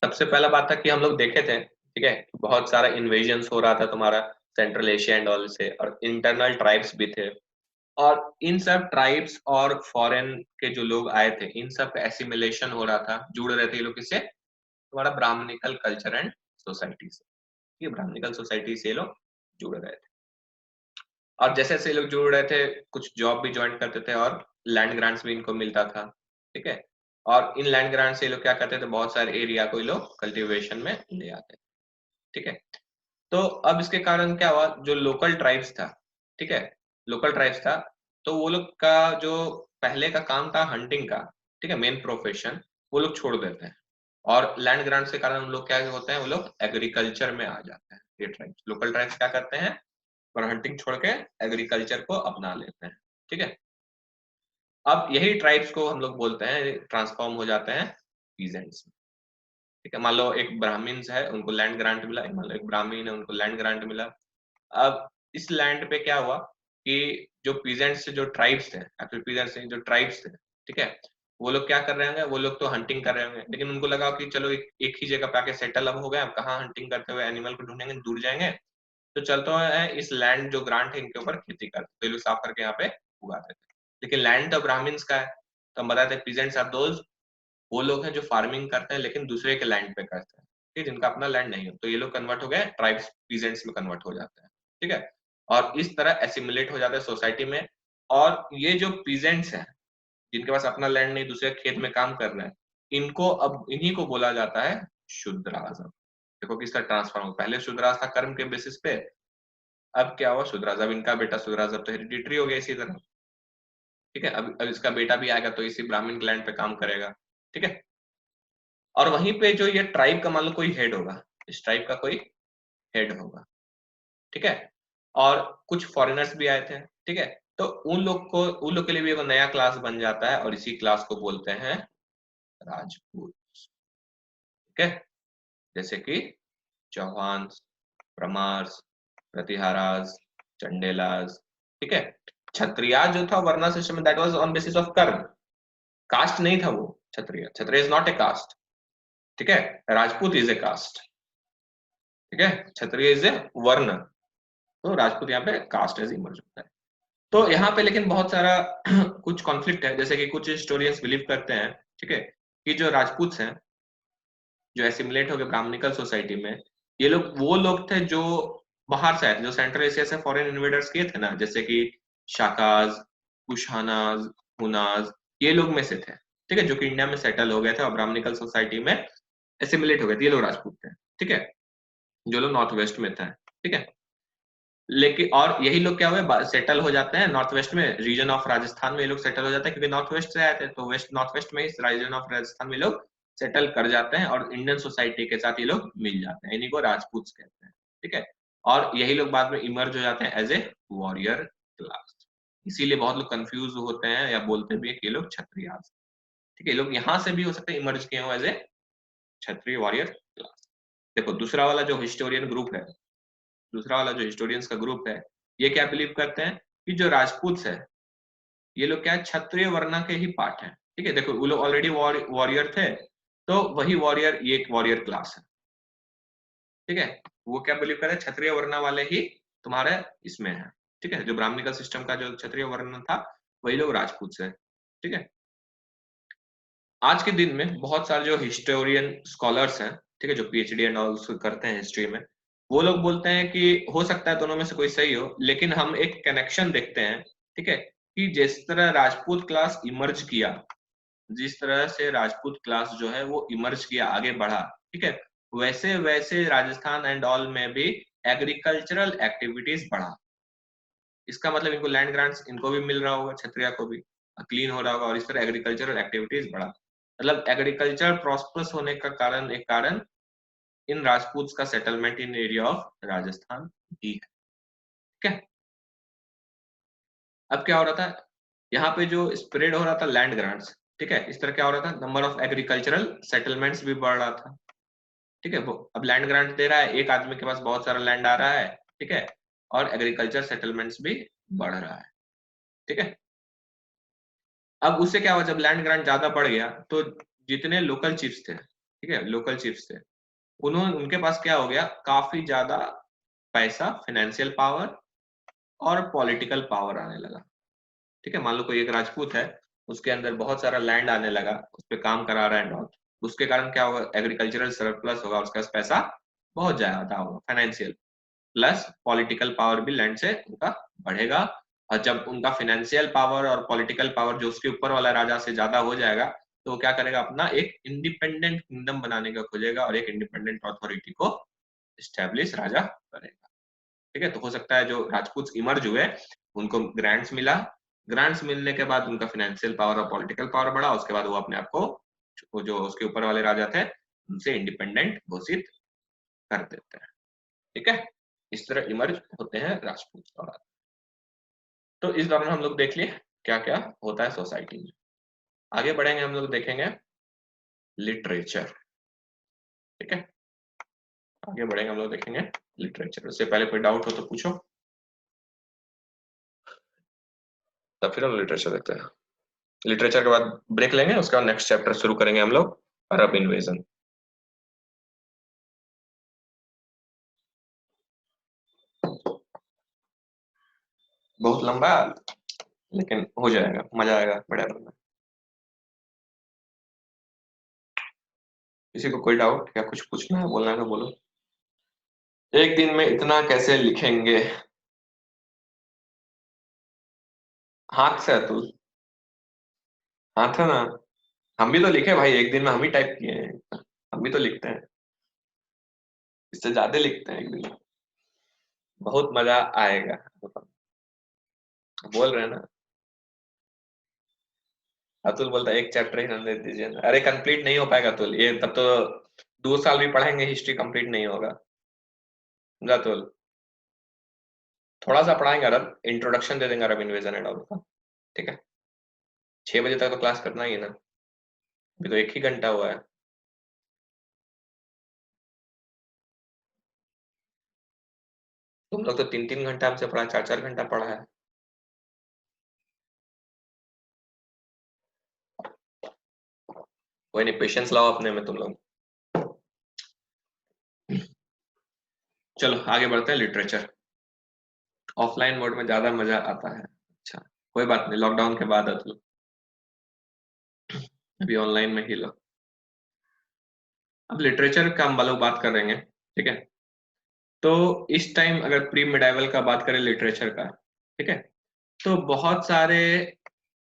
सबसे पहला बात था कि हम लोग देखे थे, ठीक है, बहुत सारा इन्वेजन्स हो रहा था तुम्हारा सेंट्रल एशिया एंड ऑल से, और इंटरनल ट्राइब्स भी थे। और इन सब ट्राइब्स और फॉरेन के जो लोग आए थे, इन सब का एसिमिलेशन हो रहा था, जुड़ रहे थे ये लोग किससे, तुम्हारा ब्राह्मणिकल कल्चर एंड सोसाइटी से। ये ब्राह्मणिकल सोसाइटी से ये लोग जुड़ रहे थे। और जैसे जैसे ये लोग जुड़ रहे थे, कुछ जॉब भी ज्वाइन करते थे और लैंड ग्रांट्स भी इनको मिलता था। ठीक है, और इन लैंड ग्रांट से ये लोग क्या करते थे, बहुत सारे एरिया को ये लोग कल्टीवेशन में ले आते थे। ठीक है, तो अब इसके कारण क्या हुआ, जो लोकल ट्राइब्स था, ठीक है, लोकल ट्राइब्स था, तो वो लोग का जो पहले का काम था हंटिंग का, ठीक है, मेन प्रोफेशन, वो लोग छोड़ देते हैं। और लैंड ग्रांट्स के कारण उन लोग क्या होते हैं, वो लोग एग्रीकल्चर में आ जाते हैं। ये ट्राइब्स, लोकल ट्राइब्स क्या करते हैं, और हंटिंग छोड़ के एग्रीकल्चर को अपना लेते हैं। ठीक है, अब यही ट्राइब्स को हम लोग बोलते हैं ट्रांसफॉर्म हो जाते हैं पीजेंट्स में। ठीक है, मान लो एक ब्राह्मण्स है, उनको लैंड ग्रांट मिला, मान लो एक ब्राह्मण है, उनको लैंड ग्रांट मिला। अब इस लैंड पे क्या हुआ कि जो पीजेंट्स, जो ट्राइब्स थे, एक्चुअली पीजेंट्स जो ट्राइब्स थे, ठीक है, वो लोग क्या कर रहे होंगे, वो लोग तो हंटिंग कर रहे होंगे, लेकिन उनको लगा कि चलो एक ही जगह पे आके सेटल अब हो गए, अब कहाँ हंटिंग करते हुए एनिमल को ढूंढेंगे, दूर जाएंगे। तो चलते हैं इस लैंड जो ग्रांट है इनके ऊपर खेती करते, तो ये लोग साफ करके यहाँ पे उगाते थे। लेकिन लैंड तो ब्राह्मण्स का है, तो हम बताते हैं पीजेंट्स आर दोज, वो लोग हैं जो फार्मिंग करते हैं लेकिन दूसरे के लैंड पे करते हैं, ठीक है, जिनका अपना लैंड नहीं हो, तो ये लोग कन्वर्ट हो गए ट्राइब्स, पीजेंट्स में कन्वर्ट हो जाते हैं। ठीक है, और इस तरह एसिमुलेट हो जाते हैं सोसाइटी में। और ये जो पीजेंट्स हैं जिनके पास अपना लैंड नहीं, दूसरे खेत में काम कर रहे हैं, इनको अब इन्हीं को बोला जाता है शूद्राज। देखो किसका ट्रांसफॉर्म, पहले शूद्राज था कर्म के बेसिस पे, अब क्या हुआ शूद्राज, अब इनका बेटा शूद्राज अब तो हेरिडिटरी हो गया इसी तरह। ठीक है, अब इसका बेटा भी आएगा तो इसी ब्राह्मण के लैंड पे काम करेगा। ठीक है, और वहीं पे जो ये ट्राइब का मान लो कोई हेड होगा, इस ट्राइब का कोई हेड होगा। ठीक है, और कुछ फॉरेनर्स भी आए थे। ठीक है, तो उन लोग के लिए भी एक नया क्लास बन जाता है और इसी क्लास को बोलते हैं राजपूत। ठीक है, जैसे कि चौहान, परमार्स, प्रतिहाराज, चंडेलाज। ठीक है, क्षत्रिय जो था varna system, that was on basis of karma, caste नहीं था वो। Kshatriya, Kshatriya is not a caste. ठीक है, राजपूत इज ए कास्ट। ठीक है, क्षत्रिय इज ए वर्ण, तो राजपूत यहाँ पे कास्ट एज इमर्ज होता है। तो यहाँ पे लेकिन बहुत सारा कुछ कॉन्फ्लिक्ट है, जैसे कि कुछ हिस्टोरियंस बिलीव करते हैं, ठीक है, कि जो राजपूत हैं जो एसिमुलेट हो गए ब्राह्मणिकल सोसाइटी में, ये लोग वो लोग थे जो बाहर से आए थे, जो सेंट्रल एशिया से फॉरेन इन्वेडर्स किए थे ना, जैसे कि शाकाज, कुशानाज, हुनाज, ये लोग में से थे। ठीक है, जो कि इंडिया में सेटल हो गए थे और ब्राह्मणिकल सोसाइटी में एसिमुलेट हो गए थे, ये लोग राजपूत थे। ठीक है, जो लोग नॉर्थ वेस्ट में थे। ठीक है, लेकिन और यही लोग क्या हुए सेटल हो जाते हैं नॉर्थ वेस्ट में, रीजन ऑफ राजस्थान में ये लोग सेटल हो जाते हैं, क्योंकि नॉर्थ वेस्ट से आए थे, तो वेस्ट नॉर्थ वेस्ट में इस रीजन ऑफ राजस्थान में लोग सेटल कर जाते हैं और इंडियन सोसाइटी के साथ ये लोग मिल जाते हैं, इन्हीं को राजपूत कहते हैं। ठीक है, और यही लोग बाद में इमर्ज हो जाते हैं एज ए वॉरियर क्लास। इसीलिए बहुत लोग कंफ्यूज होते हैं या बोलते भी है कि ये लोग क्षत्रिय। ठीक है, ये लोग यहाँ से भी हो सकते हैं इमर्ज किए हो as a Kshatriya warrior class. देखो दूसरा वाला जो हिस्टोरियन ग्रुप है, दूसरा वाला जो हिस्टोरियंस का ग्रुप है, ये क्या बिलीव करते हैं कि जो राजपूत है ये लोग क्या है, क्षत्रिय वर्ण के ही पार्ट है। ठीक है, देखो वो लोग ऑलरेडी वॉरियर थे, तो वही वॉरियर, ये एक वॉरियर क्लास है। ठीक है, वो क्या बिलीव करे, क्षत्रिय वर्ण वाले ही तुम्हारे इसमें है। ठीक है, जो ब्राह्मणिकल सिस्टम का जो क्षत्रिय वर्ण था वही लोग राजपूत से। ठीक है, आज के दिन में बहुत सारे जो हिस्टोरियन स्कॉलर्स हैं, ठीक है, जो पीएचडी एंड ऑल करते हैं हिस्ट्री में, वो लोग बोलते हैं कि हो सकता है दोनों में से कोई सही हो, लेकिन हम एक कनेक्शन देखते हैं। ठीक है, कि जिस तरह राजपूत क्लास इमर्ज किया, जिस तरह से राजपूत क्लास जो है वो इमर्ज किया, आगे बढ़ा, ठीक है, वैसे वैसे राजस्थान एंड ऑल में भी एग्रीकल्चरल एक्टिविटीज बढ़ा। इसका मतलब इनको लैंड ग्रांट्स इनको भी मिल रहा होगा, क्षत्रिय को भी क्लीन हो रहा होगा, और इस तरह एग्रीकल्चरल एक्टिविटीज बढ़ा। मतलब एग्रीकल्चर प्रॉस्परस होने का कारण, एक कारण इन राजपूत का settlement in area of Rajasthan भी है। ठीक है, अब क्या हो रहा था, यहाँ पे जो स्प्रेड हो रहा था लैंड ग्रांट्स, ठीक है, इस तरह क्या हो रहा था, नंबर ऑफ एग्रीकल्चरल सेटलमेंट्स भी बढ़ रहा था। ठीक है, वो अब लैंड ग्रांट दे रहा है, एक आदमी के पास बहुत सारा लैंड आ रहा है। ठीक है, और एग्रीकल्चर सेटलमेंट्स भी बढ़ रहा है। ठीक है, अब उससे क्या हुआ, जब लैंड ग्रांट ज्यादा बढ़ गया तो जितने लोकल चीफ्स थे, ठीक है, लोकल चीफ्स थे, उन्होंने, उनके पास क्या हो गया, काफी ज्यादा पैसा, फाइनेंशियल पावर और पॉलिटिकल पावर आने लगा। ठीक है, मान लो कोई एक राजपूत है, उसके अंदर बहुत सारा लैंड आने लगा, उस पर काम करा रहा है और उसके कारण क्या होगा, एग्रीकल्चरल सरप्लस होगा, उसके पास पैसा बहुत ज्यादा होगा, फाइनेंशियल प्लस पॉलिटिकल पावर भी लैंड से उनका बढ़ेगा। और जब उनका फाइनेंशियल पावर और पॉलिटिकल पावर जो उसके ऊपर वाला राजा से ज्यादा हो जाएगा, तो वो क्या करेगा, अपना एक इंडिपेंडेंट किंगडम बनाने का खोजेगा और एक इंडिपेंडेंट अथॉरिटी को स्टैब्लिश राजा करेगा। ठीक है, तो हो सकता है जो राजपूत इमर्ज हुए उनको ग्रांट्स मिला, ग्रांट्स मिलने के बाद उनका फाइनेंशियल पावर और पॉलिटिकल पावर बढ़ा, उसके बाद वो अपने आप को, वो जो उसके ऊपर वाले राजा थे, उनसे इंडिपेंडेंट घोषित कर देते हैं। ठीक है, इस तरह इमर्ज होते हैं राजपूत और। तो इस दौरान हम लोग देख लिए क्या क्या होता है सोसाइटी में। आगे बढ़ेंगे, हम लोग देखेंगे लिटरेचर। ठीक है, आगे बढ़ेंगे, हम लोग देखेंगे लिटरेचर। उससे पहले कोई डाउट हो तो पूछो, तब फिर हम लिटरेचर देखते हैं। लिटरेचर के बाद ब्रेक लेंगे, उसके बाद नेक्स्ट चैप्टर शुरू करेंगे हम लोग, अरब इन्वेजन। बहुत लंबा, लेकिन हो जाएगा, मजा आएगा बढ़िया में। किसी को कोई डाउट या कुछ पूछना है, बोलना है तो बोलो। एक दिन में इतना कैसे लिखेंगे? हाथ से अतुल, हाथ है ना। हम भी तो लिखे भाई, एक दिन में हम ही टाइप किए हैं, हम भी तो लिखते हैं, इससे ज्यादा लिखते हैं एक दिन में। बहुत मजा आएगा। बोल रहे हैं ना। अतुल बोलता है एक चैप्टर ही रहने दीजिए ना। अरे कंप्लीट नहीं हो पाएगा अतुल, ये तब तो 2 साल भी पढ़ेंगे हिस्ट्री कंप्लीट नहीं होगा। समझा अतुल? थोड़ा सा पढ़ाएंगे रब, इंट्रोडक्शन दे देंगे, रब इन्वेजन एंड ऑल का। ठीक है, 6 बजे तक तो क्लास करना ही है ना, अभी तो 1 ही घंटा हुआ है। तुम लोग तो 3-3 घंटा हमसे पढ़ा, 4-4 घंटा पढ़ा है। कोई नहीं, पेशेंस लाओ अपने में तुम लोग। चलो आगे बढ़ते हैं, लिटरेचर। ऑफलाइन मोड में ज्यादा मजा आता है। अच्छा, कोई बात नहीं, लॉकडाउन के बाद अतुल, अभी ऑनलाइन में ही लो। अब लिटरेचर का हम लोग बात करेंगे, ठीक है। तो इस टाइम अगर प्री मिडाइवल का बात करें लिटरेचर का, ठीक है, तो बहुत सारे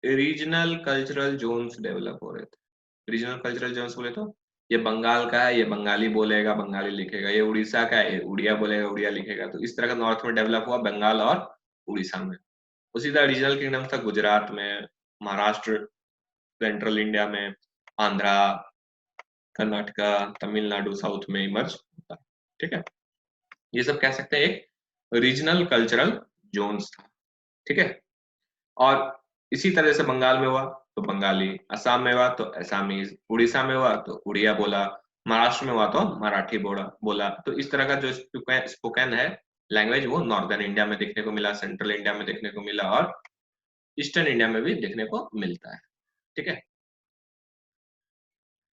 रीजनल कल्चरल जोन्स डेवलप हो रहे थे। रीजनल कल्चरल जोन्स बोले तो ये बंगाल का है, ये बंगाली बोलेगा, बंगाली लिखेगा। ये उड़ीसा का है, ये उड़िया बोलेगा, उड़िया लिखेगा। तो इस तरह का नॉर्थ में डेवलप हुआ, बंगाल और उड़ीसा में। उसी तरह रीजनल किंगडम था गुजरात में, महाराष्ट्र, सेंट्रल इंडिया में, आंध्रा, कर्नाटका, तमिलनाडु साउथ में इमर्ज होता है। ठीक है, ये सब कह सकते हैं एक रीजनल कल्चरल जोन्स था। ठीक है, और इसी तरह से बंगाल में हुआ तो बंगाली, असम में हुआ तो असमीज, उड़ीसा में हुआ तो उड़िया बोला, महाराष्ट्र में हुआ तो मराठी बोला बोला। तो इस तरह का जो स्पोकन है लैंग्वेज, वो नॉर्दर्न इंडिया में देखने को मिला, सेंट्रल इंडिया में देखने को मिला, और ईस्टर्न इंडिया में भी देखने को मिलता है। ठीक है,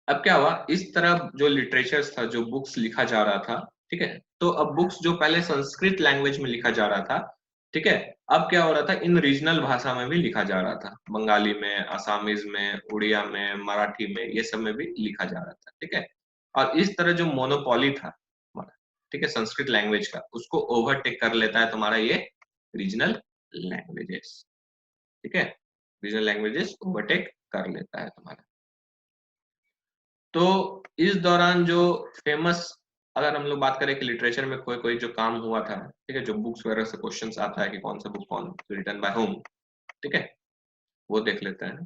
अब क्या हुआ, इस तरह जो लिटरेचर था, जो बुक्स लिखा जा रहा था, ठीक है, तो अब बुक्स जो पहले संस्कृत लैंग्वेज में लिखा जा रहा था, ठीक है, अब क्या हो रहा था, इन रीजनल भाषा में भी लिखा जा रहा था। बंगाली में, असमीज में, उड़िया में, मराठी में, ये सब में भी लिखा जा रहा था। ठीक है, और इस तरह जो मोनोपोली था हमारा, ठीक है, संस्कृत लैंग्वेज का, उसको ओवरटेक कर लेता है तुम्हारा ये रीजनल लैंग्वेजेस। ठीक है, रीजनल लैंग्वेजेस ओवरटेक कर लेता है तुम्हारा। तो इस दौरान जो फेमस, अगर हम लोग बात करें कि लिटरेचर में कोई कोई जो काम हुआ था, ठीक है, जो बुक्स वगैरह से क्वेश्चंस आता है कि कौन सा बुक कौन रिटन बाय होम, ठीक है, वो देख लेते हैं।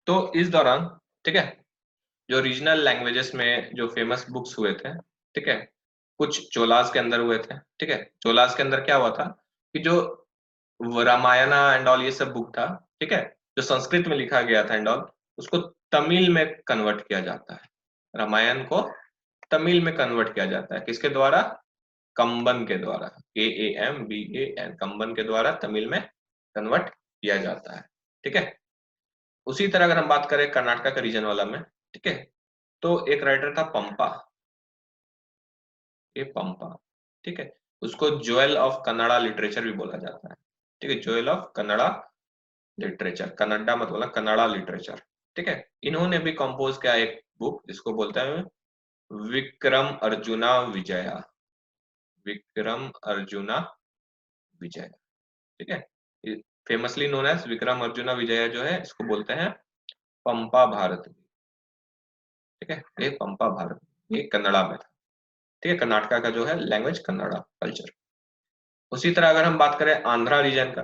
तो इस दौरान, ठीक है, जो रीजनल लैंग्वेजेस में जो फेमस बुक्स हुए थे, ठीक है, कुछ चोलास के अंदर हुए थे। ठीक है, चोलास के अंदर क्या हुआ था कि जो रामायणा एंड ऑल ये सब बुक था, ठीक है, जो संस्कृत में लिखा गया था एंड ऑल, उसको तमिल में कन्वर्ट किया जाता है। रामायण को तमिल में कन्वर्ट किया जाता है, किसके द्वारा? कंबन के द्वारा, KAMBAN, कंबन के द्वारा तमिल में कन्वर्ट किया जाता है। ठीक है, उसी तरह अगर हम बात करें कर्नाटका का रीजन वाला में, ठीक है, तो एक राइटर था पंपा, ये पंपा, ठीक है, उसको जोएल ऑफ कन्नड़ा लिटरेचर भी बोला जाता है। ठीक है, Joel of Kannada literature, Kannada मत बोला, कन्नड़ा लिटरेचर। ठीक है, इन्होंने भी कंपोज किया एक बुक जिसको बोलते हैं विक्रम अर्जुना विजया, विक्रम अर्जुना विजय। ठीक है, famously known as Vikram Arjuna Vijay जो है, इसको बोलते हैं पंपा भारत। ठीक है, ये पंपा भारत, ये कन्नड़ा में था। ठीक है, कर्नाटका का जो है लैंग्वेज कन्नड़ा कल्चर। उसी तरह अगर हम बात करें आंध्रा रीजन का,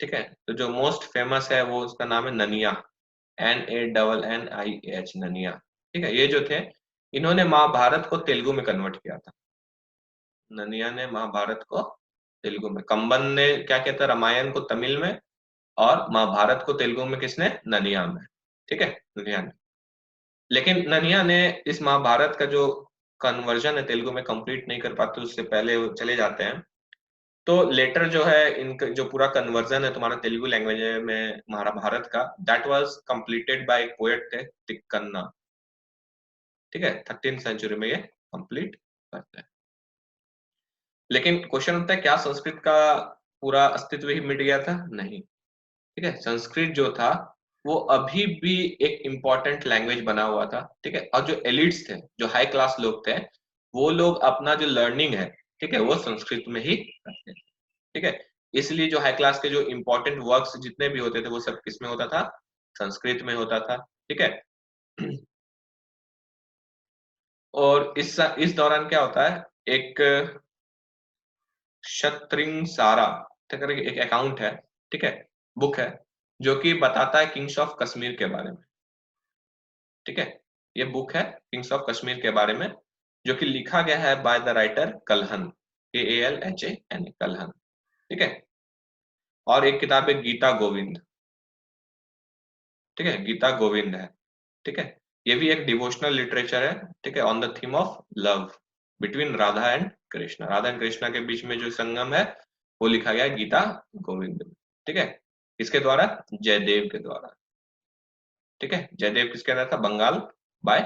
ठीक है, तो जो मोस्ट फेमस है वो उसका नाम है ननिया, NANNIH, ननिया। ठीक है, ये जो थे, इन्होंने महाभारत को तेलुगु में कन्वर्ट किया था। ननिया ने महाभारत को तेलुगु में, कंबन ने क्या कहता है, रामायण को तमिल में, और महाभारत को तेलुगु में किसने? ननिया में। ठीक है, ननिया ने। लेकिन ननिया ने इस महाभारत का जो कन्वर्जन है तेलुगु में कंप्लीट नहीं कर पाते, उससे पहले वो चले जाते हैं। तो लेटर जो है, इनका जो पूरा कन्वर्जन है तुम्हारा तेलुगु लैंग्वेज में महाभारत का, that was completed by poet थे तिक्कन्ना। ठीक है, 13th सेंचुरी में ये कंप्लीट करते हैं। लेकिन क्वेश्चन होता है, क्या संस्कृत का पूरा अस्तित्व ही मिट गया था? नहीं। ठीक है, संस्कृत जो था वो अभी भी एक इम्पोर्टेंट लैंग्वेज बना हुआ था, ठीक है। और जो एलिट्स थे, जो हाई क्लास लोग थे, वो लोग अपना जो लर्निंग है, ठीक है, वो संस्कृत में ही करते थे, ठीक है। इसलिए जो हाई क्लास के जो इम्पोर्टेंट वर्क्स जितने भी होते थे वो सब किस में होता था, संस्कृत में होता था, ठीक है। और इस दौरान क्या होता है, एक शतृंग सारा करके एक अकाउंट है, ठीक है, बुक है, जो कि बताता है किंग्स ऑफ कश्मीर के बारे में, ठीक है। ये बुक है किंग्स ऑफ कश्मीर के बारे में, जो कि लिखा गया है by the writer Kalhana, KALHAN, Kalhana, ठीक है। और एक किताब है गीता गोविंद, ठीक है, गीता गोविंद है, ठीक है। ये भी एक डिवोशनल लिटरेचर है, ठीक है, on the theme of love between Radha and Krishna, Radha and Krishna के बीच में जो संगम है वो लिखा गया है गीता गोविंद में, ठीक है। किसके द्वारा, जयदेव के द्वारा, ठीक है। जयदेव किसके अंदर था, बंगाल बाय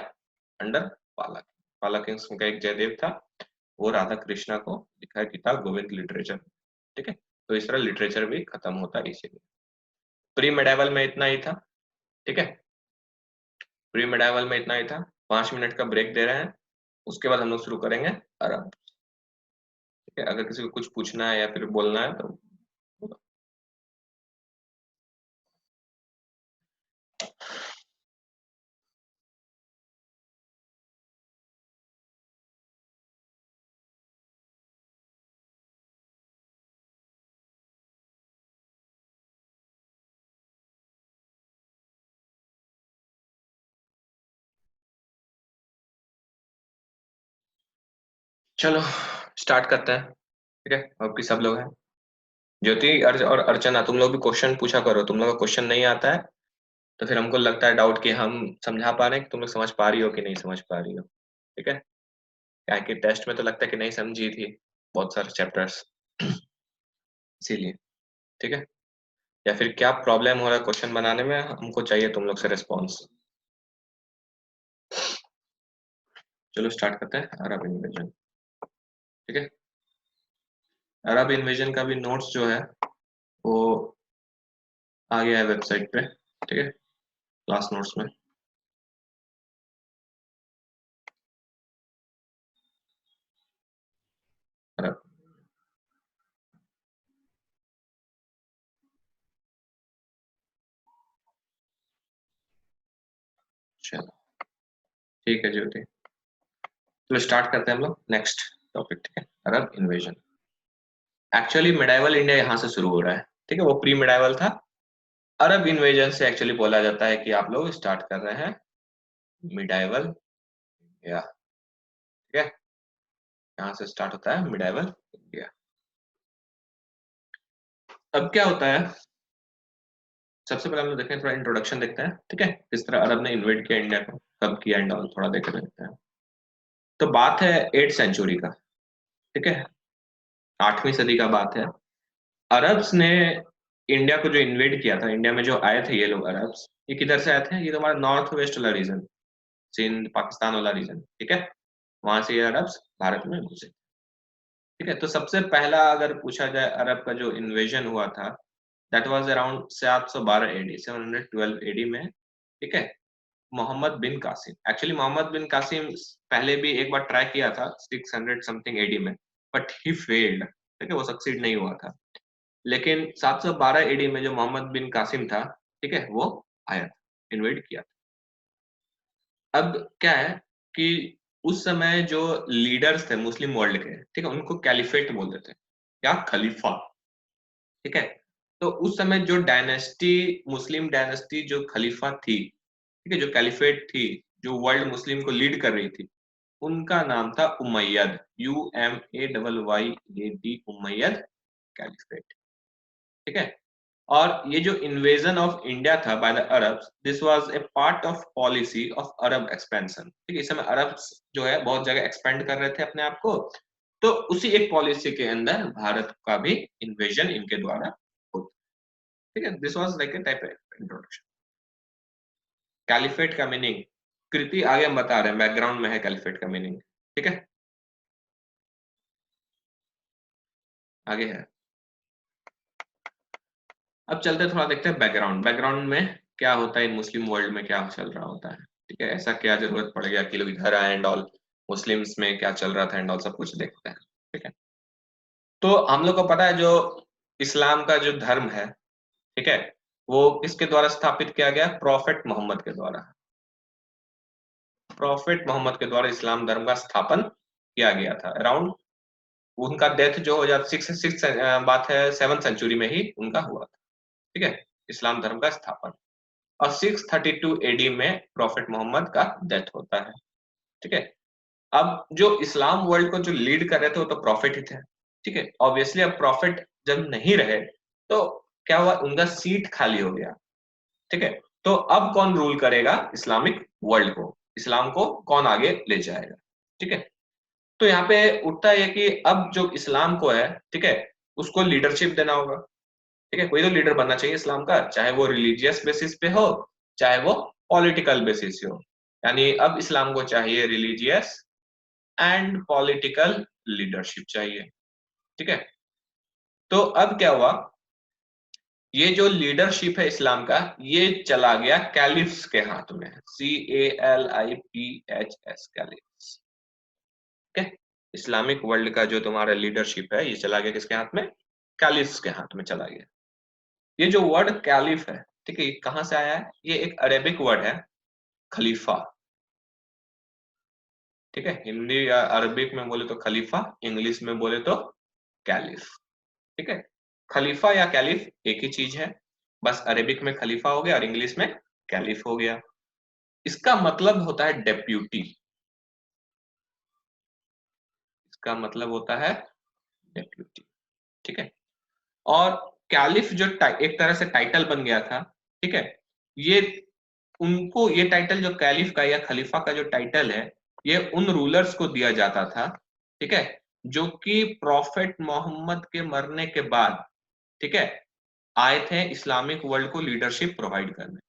अंडर पाला, पाला किंग्स का एक जयदेव था, वो राधा कृष्णा को लिखा है गीता गोविंद लिटरेचर, ठीक है। तो इस तरह लिटरेचर भी खत्म होता है इसीलिए। प्री मेडाइवल में इतना ही था, ठीक है, प्री मेडाइवल में इतना ही था। 5 मिनट का ब्रेक दे रहे हैं, उसके बाद हम लोग शुरू करेंगे आराम, ठीक है। अगर किसी को कुछ पूछना है या फिर बोलना है तो चलो स्टार्ट करते हैं, ठीक है। अब की सब लोग हैं, ज्योति और अर्चना, तुम लोग भी क्वेश्चन पूछा करो, तुम लोग का क्वेश्चन नहीं आता है तो फिर हमको लगता है डाउट कि हम समझा पा रहे हैं कि तुम लोग समझ पा रही हो कि नहीं समझ पा रही हो, ठीक है। क्या है कि टेस्ट में तो लगता है कि नहीं समझी थी बहुत सारे चैप्टर्स, इसीलिए, ठीक है। या फिर क्या प्रॉब्लम हो रहा है क्वेश्चन बनाने में, हमको चाहिए तुम लोग से रिस्पॉन्स। चलो स्टार्ट करते हैं अरब इन्वेजन, ठीक है। अरब इन्वेजन का भी नोट्स जो है वो आ गया है वेबसाइट पे, ठीक है, क्लास नोट्स में। अरब, चलो ठीक है ज्योति, चलो स्टार्ट करते हैं हम लोग नेक्स्ट टॉपिक, ठीक है, अरब इन्वेजन। एक्चुअली मिडाइवल इंडिया यहाँ से शुरू हो रहा है, ठीक है, वो प्री मिडाइवल था। अरब इन्वेजन से एक्चुअली बोला जाता है कि आप लोग स्टार्ट कर रहे हैं मिडाइवल इंडिया, ठीक है। यहाँ से स्टार्ट होता है मिडाइवल इंडिया। अब क्या होता है, सबसे पहले हम लोग देखें, थोड़ा इंट्रोडक्शन देखते हैं, ठीक है, किस तरह अरब ने इन्वेड किया इंडिया को, कब किया एंड ऑल, थोड़ा देख लेते हैं। तो बात है 8th सेंचुरी का, ठीक है, 8वीं सदी का बात है। अरब्स ने इंडिया को जो इन्वेड किया था, इंडिया में जो आए थे ये लोग अरब्स, ये किधर से आए थे, ये तो हमारा नॉर्थ वेस्ट वाला रीजन, सिंध पाकिस्तान वाला रीजन, ठीक है, वहां से ये अरब्स भारत में घुसे, ठीक है। तो सबसे पहला अगर पूछा जाए अरब का जो इन्वेजन हुआ था, that was around 712 AD, 712 AD में, ठीक है। मोहम्मद बिन कासिम, एक्चुअली मोहम्मद बिन कासिम पहले भी एक बार ट्राई किया था 600 समथिंग AD में, बट ही फेल्ड, ठीक है, वो सक्सीड नहीं हुआ था। लेकिन 712 AD में जो मोहम्मद बिन कासिम था, ठीक है, वो आया था, इन्वेड किया था। अब क्या है कि उस समय जो लीडर्स थे मुस्लिम वर्ल्ड के, ठीक है, उनको कैलिफेट बोलते थे, या खलीफा, ठीक है। तो उस समय जो डायनेस्टी, मुस्लिम डायनेस्टी जो खलीफा थी, ठीक है, जो कैलिफेट थी, जो वर्ल्ड मुस्लिम को लीड कर रही थी, उनका नाम था उमैयद, UMAYYAD, उमैयद कैलिफेट, ठीक है। और ये जो इन्वेजन ऑफ इंडिया था by the Arabs, this was a part of policy of Arab expansion, ठीक है। इस समय अरब्स जो है बहुत जगह एक्सपेंड कर रहे थे अपने आप को, तो उसी एक पॉलिसी के अंदर भारत का भी इन्वेजन इनके द्वारा होता, ठीक है। This was like a type of introduction. Caliphate का मीनिंग, कृति आगे हम बता रहे हैं, बैकग्राउंड में है कैलिफेट का मीनिंग, ठीक है, आगे है। अब चलते थोड़ा देखते हैं बैकग्राउंड, बैकग्राउंड में क्या होता है इन मुस्लिम वर्ल्ड में, क्या चल रहा होता है, ठीक है, ऐसा क्या जरूरत पड़ गया कि लोग इधर आए एंड ऑल, मुस्लिम्स में क्या चल रहा था एंड ऑल सब कुछ देखते हैं, ठीक है। तो हम लोग को पता है जो इस्लाम का जो धर्म है, ठीक है, वो किसके द्वारा स्थापित किया गया, प्रॉफिट मोहम्मद के द्वारा। प्रॉफिट मोहम्मद के द्वारा इस्लाम धर्म का स्थापन किया गया था। अराउंड उनका डेथ जो हो जाता सिक्स सिक्स बात है 7th सेंचुरी में ही उनका हुआ था, ठीक है, इस्लाम धर्म का स्थापन। और 632 एडी में प्रॉफिट मोहम्मद का डेथ होता है, ठीक है। अब जो इस्लाम वर्ल्ड को जो लीड कर रहे थे वो तो प्रॉफिट ही थे, ठीक है। ऑब्वियसली अब प्रॉफिट जब नहीं रहे तो क्या हुआ, उनका सीट खाली हो गया, ठीक है। तो अब कौन रूल करेगा इस्लामिक वर्ल्ड को, इस्लाम को कौन आगे ले जाएगा, ठीक है। तो यहाँ पे उठता है कि अब जो इस्लाम को है, ठीक है, उसको लीडरशिप देना होगा, ठीक है। कोई तो लीडर बनना चाहिए इस्लाम का, चाहे वो रिलीजियस बेसिस पे हो, चाहे वो पॉलिटिकल बेसिस पे हो। यानी अब इस्लाम को चाहिए रिलीजियस एंड पॉलिटिकल लीडरशिप चाहिए, ठीक है। तो अब क्या हुआ, ये जो लीडरशिप है इस्लाम का, ये चला गया कैलिफ्स के हाथ में, CALIPHS, कैलिफ्स, ठीक है। इस्लामिक वर्ल्ड का जो तुम्हारा लीडरशिप है ये चला गया किसके हाथ में, कैलिफ्स के हाथ में चला गया। ये जो वर्ड कैलिफ है, ठीक है, ये कहां से आया है, ये एक अरेबिक वर्ड है, खलीफा, ठीक है। हिंदी या अरबिक में बोले तो खलीफा, इंग्लिश में बोले तो कैलिफ, ठीक है। खलीफा या कैलिफ एक ही चीज है, बस अरेबिक में खलीफा हो गया और इंग्लिश में कैलिफ हो गया। इसका मतलब होता है डेप्यूटी, इसका मतलब होता है डेप्यूटी, ठीक है। और कैलिफ जो एक तरह से टाइटल बन गया था, ठीक है, ये उनको ये टाइटल जो कैलिफ का या खलीफा का जो टाइटल है, ये उन रूलर्स को दिया जाता था, ठीक है, जो कि प्रॉफिट मोहम्मद के मरने के बाद, ठीक है, आए थे इस्लामिक वर्ल्ड को लीडरशिप प्रोवाइड करने।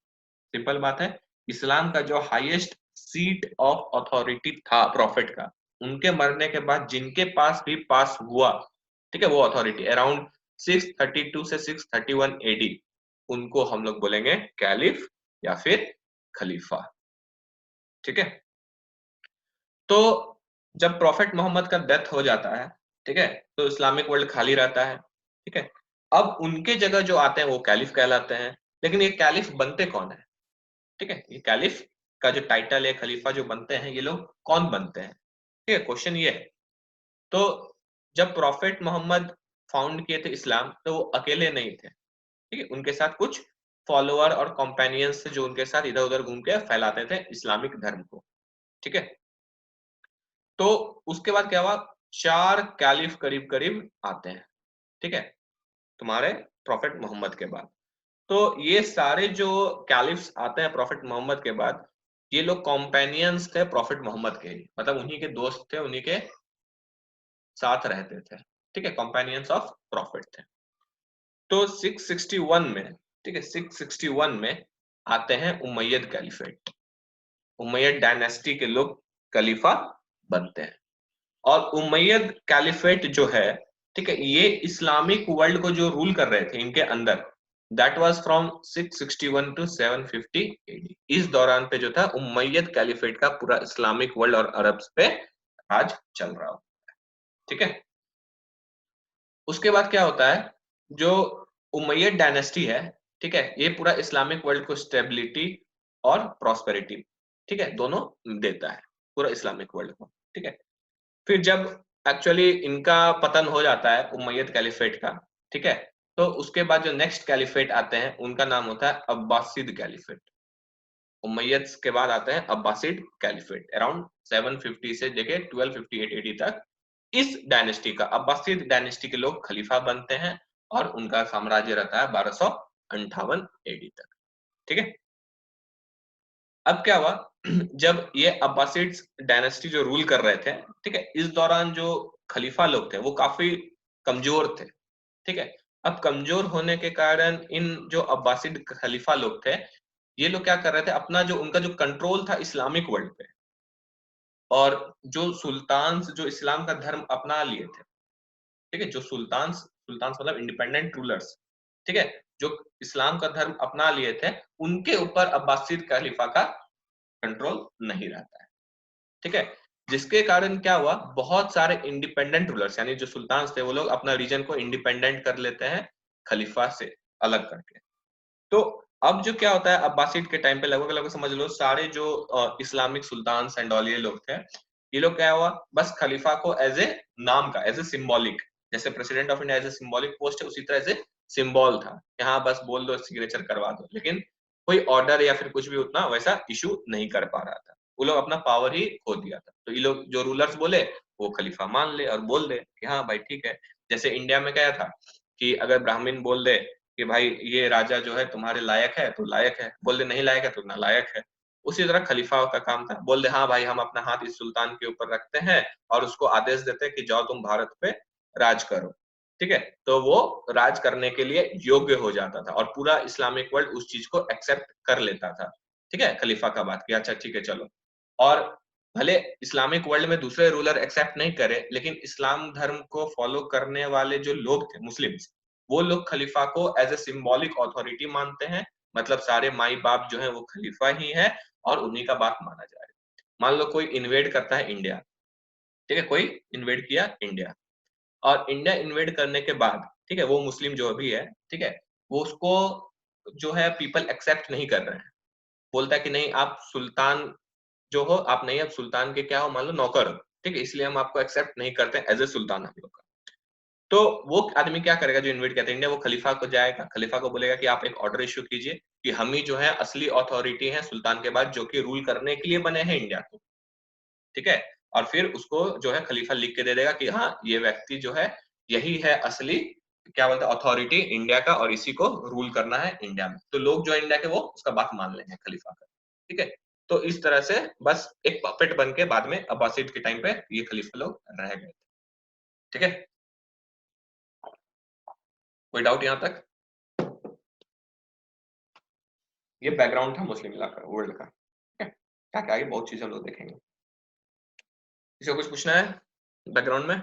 सिंपल बात है, इस्लाम का जो हाईएस्ट सीट ऑफ अथॉरिटी था प्रॉफिट का, उनके मरने के बाद जिनके पास भी पास हुआ, ठीक है, वो अथॉरिटी अराउंड 632 से 631 एडी, उनको हम लोग बोलेंगे कैलिफ या फिर खलीफा, ठीक है। तो जब प्रॉफिट मोहम्मद का डेथ हो जाता है, ठीक है, तो इस्लामिक वर्ल्ड खाली रहता है, ठीक है। अब उनके जगह जो आते हैं वो कैलिफ कहलाते हैं। लेकिन ये कैलिफ बनते कौन है, ठीक है, ये कैलिफ का जो टाइटल है, खलीफा जो बनते हैं, ये लोग कौन बनते हैं, ठीक है, क्वेश्चन ये है। तो जब प्रॉफिट मोहम्मद फाउंड किए थे इस्लाम, तो वो अकेले नहीं थे, ठीक है, उनके साथ कुछ फॉलोअर और कॉम्पेनियंस थे जो उनके साथ इधर उधर घूम के फैलाते थे इस्लामिक धर्म को, ठीक है। तो उसके बाद क्या हुआ, 4 कैलिफ करीब करीब आते हैं, ठीक है, तुम्हारे प्रॉफिट मोहम्मद के बाद। तो ये सारे जो कैलिफ्स आते हैं प्रॉफिट मोहम्मद के बाद, ये लोग कॉम्पेनियंस थे प्रॉफिट मोहम्मद के ही, मतलब उन्हीं के दोस्त थे, उन्हीं के साथ रहते थे, ठीक है, कॉम्पेनियंस ऑफ प्रॉफिट थे। तो 661 में, ठीक है, 661 में आते हैं उमैयद कैलिफेट, उमैयद डायनेस्टी के लोग खलीफा बनते हैं। और उमैयद कैलिफेट जो है, ठीक है, ये इस्लामिक वर्ल्ड को जो रूल कर रहे थे इनके अंदर, that was from 661 to 750 AD. इस दौरान पे जो था उमैयद कैलिफेट का पूरा इस्लामिक वर्ल्ड और अरब्स पे राज चल रहा हो, ठीक है। उसके बाद क्या होता है, जो उमैयद डायनेस्टी है, ठीक है, ये पूरा इस्लामिक वर्ल्ड को स्टेबिलिटी और प्रॉस्पेरिटी, ठीक है, दोनों देता है पूरा इस्लामिक वर्ल्ड को, ठीक है। फिर जब एक्चुअली इनका पतन हो जाता है उमैयद कैलिफेट का, ठीक है, तो उसके बाद जो नेक्स्ट कैलिफेट आते हैं उनका नाम होता है अब्बासिद कैलिफेट। उमैयद के बाद आते हैं अब्बासिड कैलिफेट, अराउंड 750 से लेके 1258 एडी तक। इस डायनेस्टी का, अब्बासिद डायनेस्टी के लोग खलीफा बनते हैं और उनका साम्राज्य रहता है 1258 एडी तक, ठीक है। अब क्या हुआ, जब ये अब्बासिड डायनेस्टी जो रूल कर रहे थे, ठीक है, इस दौरान जो खलीफा लोग थे वो काफी कमजोर थे, ठीक है। अब कमजोर होने के कारण इन जो अब्बासिड खलीफा लोग थे, ये लोग क्या कर रहे थे, अपना जो उनका जो कंट्रोल था इस्लामिक वर्ल्ड पे, और जो सुल्तान जो इस्लाम का धर्म अपना लिए थे, ठीक है, जो सुल्तान, सुल्तान मतलब इंडिपेंडेंट रूलर्स, ठीक है, जो इस्लाम का धर्म अपना लिए थे उनके ऊपर अब्बासिद खलीफा का कंट्रोल नहीं रहता है। ठीक है, जिसके कारण क्या हुआ, बहुत सारे इंडिपेंडेंट रूलर्स यानी जो सुल्तान थे वो लोग अपना रीजन को इंडिपेंडेंट कर लेते हैं खलीफा से अलग करके। तो अब जो क्या होता है, अब्बासिद के टाइम पे लगभग लगभग समझ लो सारे जो इस्लामिक सुल्तान एंड ऑल ये लोग थे, ये लोग क्या हुआ, बस खलीफा को एज ए नाम का, एज ए सिंबॉलिक, जैसे president of India as a symbolic post है, उसी तरह से सिंबल था, यहाँ बस बोल दो सिग्नेचर करवा दो, लेकिन कोई ऑर्डर या फिर कुछ भी उतना वैसा इशू नहीं कर पा रहा था, वो लोग अपना पावर ही खो दिया था। तो ये लोग जो रूलर्स बोले वो खलीफा मान ले और बोल दे कि हाँ भाई ठीक है। जैसे इंडिया में क्या था कि अगर ब्राह्मण बोल दे कि भाई ये राजा जो है तुम्हारे लायक है तो लायक है, बोल दे नहीं लायक है तो नालायक है। उसी तरह खलीफा का काम था, बोल दे हाँ भाई हम अपना हाथ इस सुल्तान के ऊपर रखते हैं और उसको आदेश देते हैं कि जाओ तुम भारत पे राज करो। ठीक है, तो वो राज करने के लिए योग्य हो जाता था और पूरा इस्लामिक वर्ल्ड उस चीज को एक्सेप्ट कर लेता था। ठीक है, खलीफा का बात किया, अच्छा ठीक है चलो। और भले इस्लामिक वर्ल्ड में दूसरे रूलर एक्सेप्ट नहीं करे, लेकिन इस्लाम धर्म को फॉलो करने वाले जो लोग थे मुस्लिम्स, वो लोग खलीफा को एज ए सिंबॉलिक अथॉरिटी मानते हैं, मतलब सारे माई बाप जो है वो खलीफा ही है और उन्हीं का बात माना जाए। मान लो कोई इन्वेड करता है इंडिया, ठीक है, कोई इन्वेड किया इंडिया, और इंडिया इन्वेड करने के बाद ठीक है वो मुस्लिम जो भी है, ठीक है, वो उसको जो है पीपल एक्सेप्ट नहीं कर रहे हैं, बोलता है कि नहीं आप सुल्तान जो हो आप नहीं, अब सुल्तान के क्या हो, मान लो नौकर हो, ठीक है, इसलिए हम आपको एक्सेप्ट नहीं करते एज ए सुल्तान हम लोग का। तो वो आदमी क्या करेगा जो इन्वेट कहते हैं इंडिया, वो खलीफा को जाएगा, खलीफा को बोलेगा कि आप एक ऑर्डर इश्यू कीजिए कि हम ही जो है असली अथॉरिटी है सुल्तान के बाद जो कि रूल करने के लिए बने हैं इंडिया को। ठीक है, और फिर उसको जो है खलीफा लिख के दे देगा कि हाँ ये व्यक्ति जो है यही है असली क्या बोलते हैं अथॉरिटी इंडिया का और इसी को रूल करना है इंडिया में। तो लोग जो है इंडिया के वो उसका बात मान लेंगे खलीफा का। ठीक है, तो इस तरह से बस एक पपेट बन के बाद में अब्बासिद के टाइम पे ये खलीफा लोग रह गए। ठीक है, कोई डाउट यहाँ तक? ये बैकग्राउंड था मुस्लिम इलाका वर्ल्ड का। ठीक है, ताकि आगे बहुत चीजें हम लोग देखेंगे। किसी को कुछ पूछना है बैकग्राउंड में?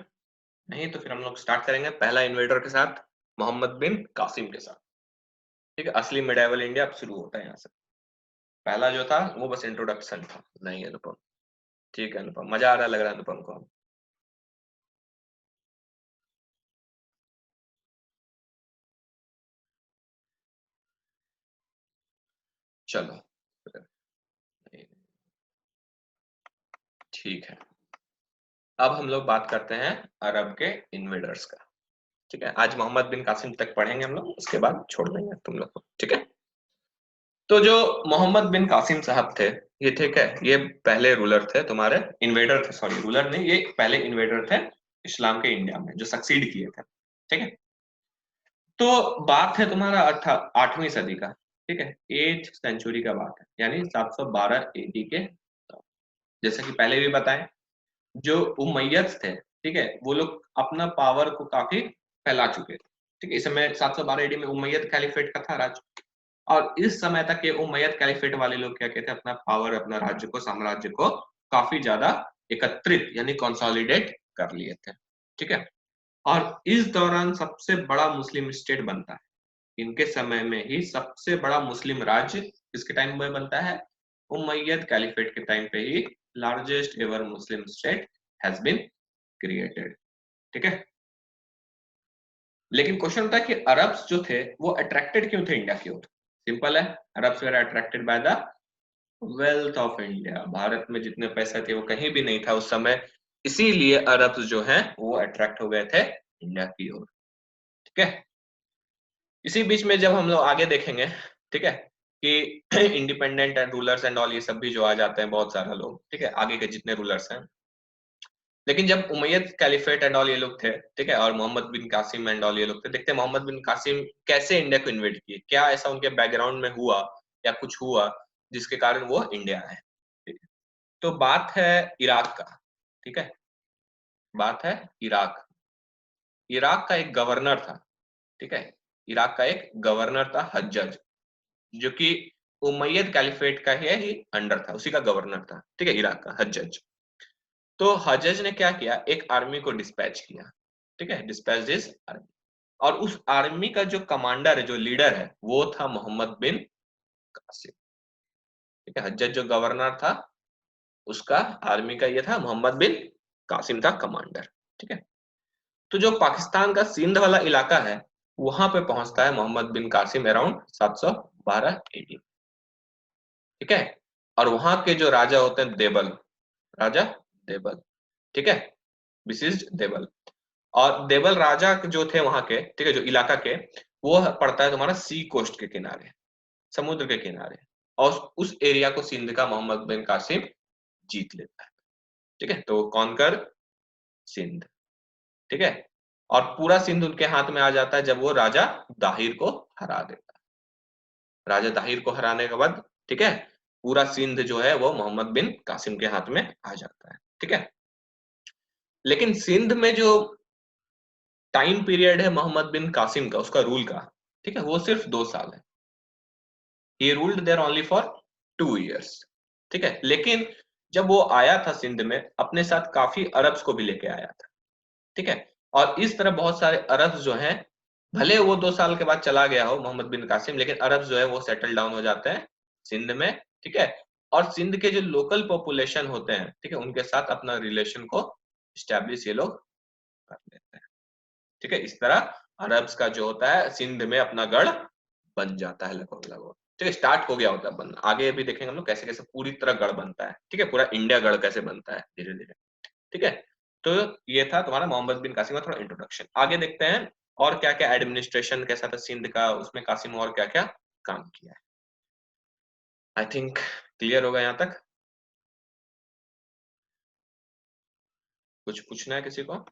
नहीं तो फिर हम लोग स्टार्ट करेंगे पहला इन्वेडर के साथ, मोहम्मद बिन कासिम के साथ। ठीक है, असली मिडाइवल इंडिया अब शुरू होता है यहाँ से। पहला जो था वो बस इंट्रोडक्शन था। नहीं अनुपम, ठीक है अनुपम, मजा आ रहा लग रहा है अनुपम को। चलो ठीक है, अब हम लोग बात करते हैं अरब के इन्वेडर्स का। ठीक है, आज मोहम्मद बिन कासिम तक पढ़ेंगे हम लोग, उसके बाद छोड़ देंगे तुम लोग को। ठीक है, तो जो मोहम्मद बिन कासिम साहब थे, ये ठीक है, ये पहले रूलर थे तुम्हारे, इन्वेडर थे, सॉरी रूलर नहीं, ये पहले इन्वेडर थे इस्लाम के इंडिया में जो सक्सीड किए थे। ठीक है, तो बात है तुम्हारा 8वीं सदी का। ठीक है, 8th सेंचुरी का बात है, यानी 712 एडी के। जैसे कि पहले भी बताएं, जो उमैयद थे, ठीक है, वो लोग अपना पावर को काफी फैला चुके थे। ठीक है, इस समय 712 एडी में उमैयद कैलिफेट का था राज, और इस समय तक ये उमैयद कैलिफेट वाले लोग क्या कहते हैं, अपना पावर, अपना राज्य को, साम्राज्य को काफी ज्यादा एकत्रित यानी कंसोलिडेट कर लिए थे। ठीक है, और इस दौरान सबसे बड़ा मुस्लिम स्टेट बनता है, इनके समय में ही सबसे बड़ा मुस्लिम राज्य किसके टाइम में बनता है, उमैयद कैलिफेट के टाइम पे ही largest ever Muslim state has been created. ठीक है, लेकिन क्वेश्चन होता है कि अरब्स जो थे वो अट्रैक्टेड क्यों थे इंडिया की ओर? सिंपल है, Arabs were attracted by the wealth of India. Bharat में जितने पैसे थे वो कहीं भी नहीं था उस समय, इसीलिए अरब्स जो हैं वो अट्रैक्ट हो गए थे इंडिया की ओर। ठीक है, इसी बीच में जब हम लोग आगे देखेंगे, ठीक है, कि independent and rulers and all ये सब भी जो आ जाते हैं बहुत सारा लोग, ठीक है, आगे के जितने रूलर्स हैं, लेकिन जब उमैयद कैलिफेट एंड ऑल ये लोग थे, ठीक है, और मोहम्मद बिन कासिम एंड ऑल ये लोग थे, देखते हैं मोहम्मद बिन कासिम कैसे इंडिया को इन्वेट किए, क्या ऐसा उनके बैकग्राउंड में हुआ या कुछ हुआ जिसके कारण वो इंडिया आए। ठीक है, तो बात है इराक का। ठीक है, बात है इराक। इराक का एक गवर्नर था। ठीक है, इराक का एक गवर्नर था हज्जज, जो कि उमैयद कैलिफेट का ही अंडर था, उसी का गवर्नर था। ठीक है, इराक का हज्जज। तो हज्जज ने क्या किया, एक आर्मी को डिस्पैच किया। ठीक है, डिस्पैच दिस आर्मी, और उस आर्मी का जो कमांडर है, जो लीडर है, वो था मोहम्मद बिन कासिम। ठीक है, हज्जज जो गवर्नर था उसका, आर्मी का ये था, मोहम्मद बिन कासिम था कमांडर। ठीक है, तो जो पाकिस्तान का सिंध वाला इलाका है वहां पे पहुंचता है मोहम्मद बिन कासिम अराउंड 712 AD। ठीक है, और वहां के जो राजा होते हैं देबल, राजा देबल। ठीक है, विशिष्ट देबल। और देबल राजा जो थे वहां के, ठीक है, जो इलाका के, वो पड़ता है तुम्हारा सी कोस्ट के किनारे, समुद्र के किनारे। और उस एरिया को सिंध का मोहम्मद बिन कासिम जीत लेता है। ठीक है, तो कॉन्कर सिंध। ठीक है, और पूरा सिंध उनके हाथ में आ जाता है जब वो राजा दाहिर को हरा देता है। राजा दाहिर को हराने के बाद, ठीक है, पूरा सिंध जो है वो मोहम्मद बिन कासिम के हाथ में आ जाता है। ठीक है, लेकिन सिंध में जो टाइम पीरियड है मोहम्मद बिन कासिम का, उसका रूल का, ठीक है, वो सिर्फ 2 साल है। He ruled there only for 2 years। ठीक है, लेकिन जब वो आया था सिंध में, अपने साथ काफी अरब्स को भी लेके आया था। ठीक है, और इस तरह बहुत सारे अरब्स जो हैं, भले वो 2 साल के बाद चला गया हो मोहम्मद बिन कासिम, लेकिन अरब्स जो है वो सेटल डाउन हो जाते हैं सिंध में। ठीक है, और सिंध के जो लोकल पॉपुलेशन होते हैं, ठीक है, उनके साथ अपना रिलेशन को स्टैब्लिश ये लोग कर लेते हैं। ठीक है, इस तरह अरब्स का जो होता है सिंध में अपना गढ़ बन जाता है लगभग लगभग। ठीक है, स्टार्ट हो गया होता है बनना। आगे भी देखेंगे हम लोग कैसे कैसे पूरी तरह गढ़ बनता है। ठीक है, पूरा इंडिया गढ़ कैसे बनता है धीरे धीरे। ठीक है, तो ये था तुम्हारा मोहम्मद बिन कासिम का थोड़ा इंट्रोडक्शन। आगे देखते हैं और क्या क्या एडमिनिस्ट्रेशन कैसा था सिंध का, उसमें कासिम और क्या क्या काम किया है। आई थिंक क्लियर होगा यहाँ तक। कुछ पूछना है किसी को?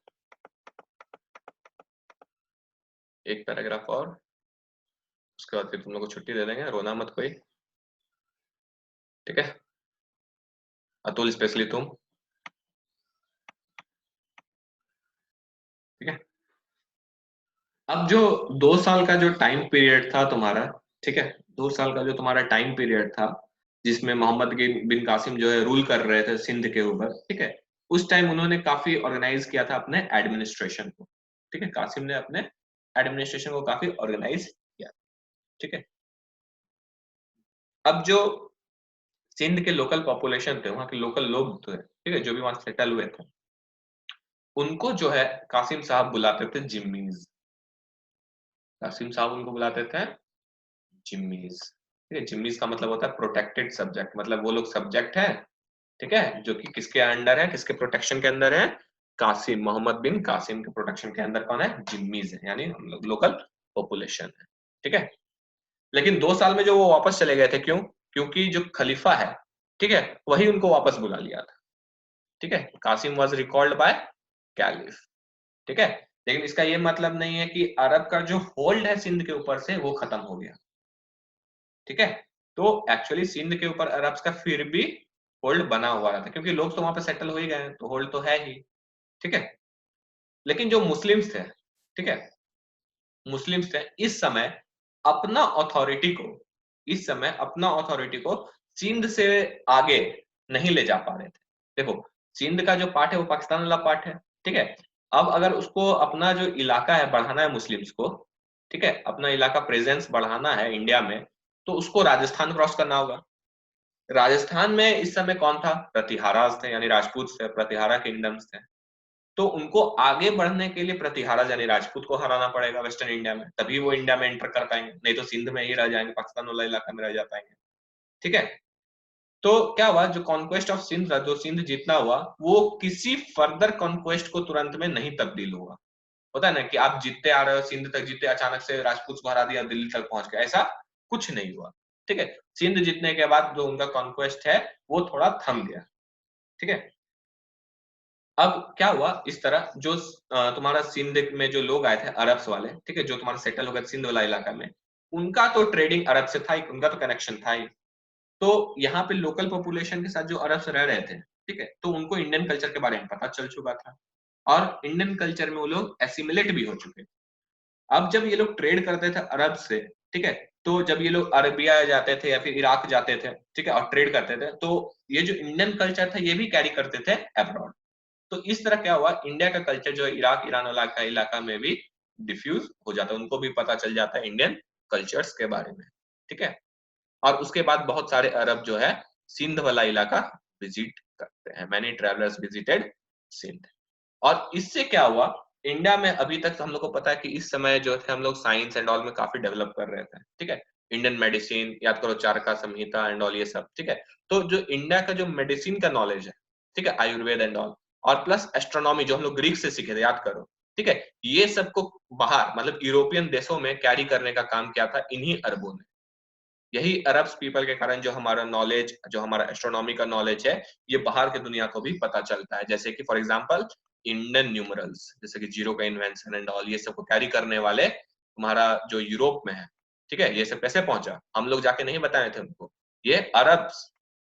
एक पैराग्राफ और, उसके बाद फिर तुम लोग को छुट्टी दे देंगे, रोना मत कोई। ठीक है, अतुल स्पेशली तुम। ठीक है, अब जो 2 साल का जो टाइम पीरियड था तुम्हारा, ठीक है, 2 साल का जो तुम्हारा टाइम पीरियड था जिसमें मोहम्मद बिन कासिम जो है रूल कर रहे थे सिंध के ऊपर, ठीक है, उस टाइम उन्होंने काफी ऑर्गेनाइज किया था अपने एडमिनिस्ट्रेशन को। ठीक है, कासिम ने अपने एडमिनिस्ट्रेशन को काफी ऑर्गेनाइज किया। ठीक है, अब जो सिंध के लोकल पॉपुलेशन थे, वहां के लोकल लोग थे, ठीक है, जो भी वहां सेटल हुए थे, उनको जो है कासिम साहब बुलाते थे जिम्मीज। कासिम साहब उनको बुलाते थे जिम्मीज। ठीक है, जिम्मीज का मतलब होता है प्रोटेक्टेड सब्जेक्ट, मतलब वो लोग सब्जेक्ट है, ठीक है, जो कि किसके अंडर है, किसके प्रोटेक्शन के अंदर है, कासिम, मोहम्मद बिन कासिम के प्रोटेक्शन के अंदर कौन है, जिम्मीज है, यानी लोकल पॉपुलेशन है। ठीक है, लेकिन 2 साल में जो वो वापस चले गए थे, क्यों? क्योंकि जो खलीफा है, ठीक है, वही उनको वापस बुला लिया था। ठीक है, Qasim was recalled by caliph. ठीक है, लेकिन इसका ये मतलब नहीं है कि अरब का जो होल्ड है सिंध के ऊपर से वो खत्म हो गया। ठीक है, तो एक्चुअली सिंध के ऊपर अरब्स का फिर भी होल्ड बना हुआ रहता है, क्योंकि लोग तो वहां पे सेटल हो ही गए हैं, तो होल्ड तो है ही। ठीक है, लेकिन जो मुस्लिम्स थे, ठीक है, मुस्लिम्स थे इस समय अपना अथॉरिटी को, इस समय अपना अथॉरिटी को सिंध से आगे नहीं ले जा पा रहे थे। देखो, सिंध का जो पार्ट है वो पाकिस्तान वाला पार्ट है। ठीक है, अब अगर उसको अपना जो इलाका है बढ़ाना है मुस्लिम्स को, ठीक है, अपना इलाका प्रेजेंस बढ़ाना है इंडिया में, तो उसको राजस्थान क्रॉस करना होगा। राजस्थान में इस समय कौन था? प्रतिहारास थे, यानी राजपूत थे, प्रतिहारा किंगडम्स थे। तो उनको आगे बढ़ने के लिए प्रतिहारा यानी राजपूत को हराना पड़ेगा वेस्टर्न इंडिया में, तभी वो इंडिया में एंटर कर पाएंगे, नहीं तो सिंध में ही रह जाएंगे, पाकिस्तान वाला इलाका में रह जा पाएंगे। ठीक है, तो क्या हुआ, जो कॉन्क्वेस्ट ऑफ सिंध था, जो सिंध जीतना हुआ, वो किसी फर्दर कॉन्क्वेस्ट को तुरंत में नहीं तब्दील हुआ। होता है ना कि आप जीतते आ रहे हो, सिंध तक जीते, अचानक से राजपूत को हरा दिया, दिल्ली तक पहुंच गया, ऐसा कुछ नहीं हुआ। ठीक है, सिंध जीतने के बाद जो उनका कॉन्क्वेस्ट है वो थोड़ा थम गया। ठीक है, अब क्या हुआ, इस तरह जो तुम्हारा सिंध में जो लोग आए थे अरब्स वाले, ठीक है, जो तुम्हारा सेटल हो गए सिंध वाला इलाका में, उनका तो ट्रेडिंग अरब से था ही, उनका तो कनेक्शन था ही। तो यहाँ पे लोकल पॉपुलेशन के साथ जो अरब्स रह रहे थे, ठीक है, तो उनको इंडियन कल्चर के बारे में पता चल चुका था, और इंडियन कल्चर में वो लोग एसिमिलेट भी हो चुके। अब जब ये लोग ट्रेड करते थे अरब से, ठीक है, तो जब ये लोग अरबिया जाते थे या फिर इराक जाते थे, ठीक है, और ट्रेड करते थे, तो ये जो इंडियन कल्चर था ये भी कैरी करते थे अब्रॉड। तो इस तरह क्या हुआ, इंडिया का कल्चर जो है इराक ईरान वाला का इलाका में भी डिफ्यूज हो जाता है, उनको भी पता चल जाता है इंडियन कल्चर्स के बारे में, ठीक है। और उसके बाद बहुत सारे अरब जो है सिंध वाला इलाका विजिट करते हैं, मैनी ट्रेवलर्स विजिटेड सिंध। और इससे क्या हुआ, इंडिया में अभी तक हम लोग को पता है कि इस समय जो थे हम लोग साइंस एंड ऑल में काफी डेवलप कर रहे थे, ठीक है। इंडियन मेडिसिन याद करो, चारका संहिता एंड ऑल ये सब, ठीक है। तो जो इंडिया का जो मेडिसिन का नॉलेज है, ठीक है, आयुर्वेद एंड ऑल, और प्लस एस्ट्रोनॉमी जो हम लोग ग्रीक से सीखे थे, याद करो, ठीक है। ये सबको बाहर मतलब यूरोपियन देशों में कैरी करने का काम किया था इन्हीं अरबों ने। यही अरब्स पीपल के कारण जो हमारा नॉलेज, जो हमारा एस्ट्रोनॉमी का नॉलेज है, ये बाहर के दुनिया को भी पता चलता है। जैसे कि फॉर एग्जांपल इंडियन न्यूमरल्स, जैसे कि जीरो का इन्वेंशन एंड ऑल, ये सब को कैरी करने वाले तुम्हारा जो यूरोप में है, ठीक है। ये सब कैसे पहुंचा, हम लोग जाके नहीं बताए थे उनको, ये अरब्स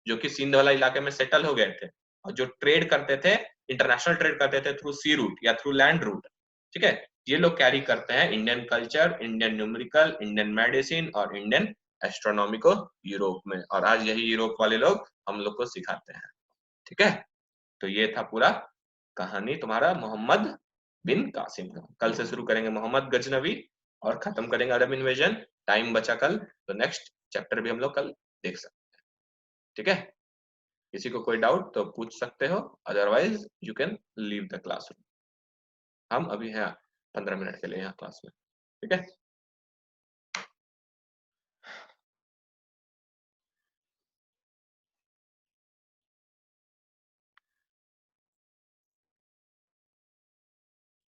जो कि सिंध वाला इलाके में सेटल हो गए थे और जो ट्रेड करते थे, इंटरनेशनल ट्रेड करते थे थ्रू सी रूट या थ्रू लैंड रूट, ठीक है। ये लोग कैरी करते हैं Indian culture, Indian numerical, Indian medicine और इंडियन एस्ट्रोनॉमी को यूरोप में, और आज यही यूरोप वाले लोग हम लोग को सिखाते हैं, ठीक है। तो ये था पूरा कहानी तुम्हारा मोहम्मद बिन कासिम का। कल से शुरू करेंगे मोहम्मद गजनवी और खत्म करेंगे अरब इन्वेजन। टाइम बचा कल, तो नेक्स्ट चैप्टर भी हम लोग कल देख सकते हैं, ठीक है। किसी को कोई डाउट तो पूछ सकते हो, otherwise you can leave the classroom. हम अभी हैं 15 मिनट के लिए यहाँ क्लास में, ठीक है।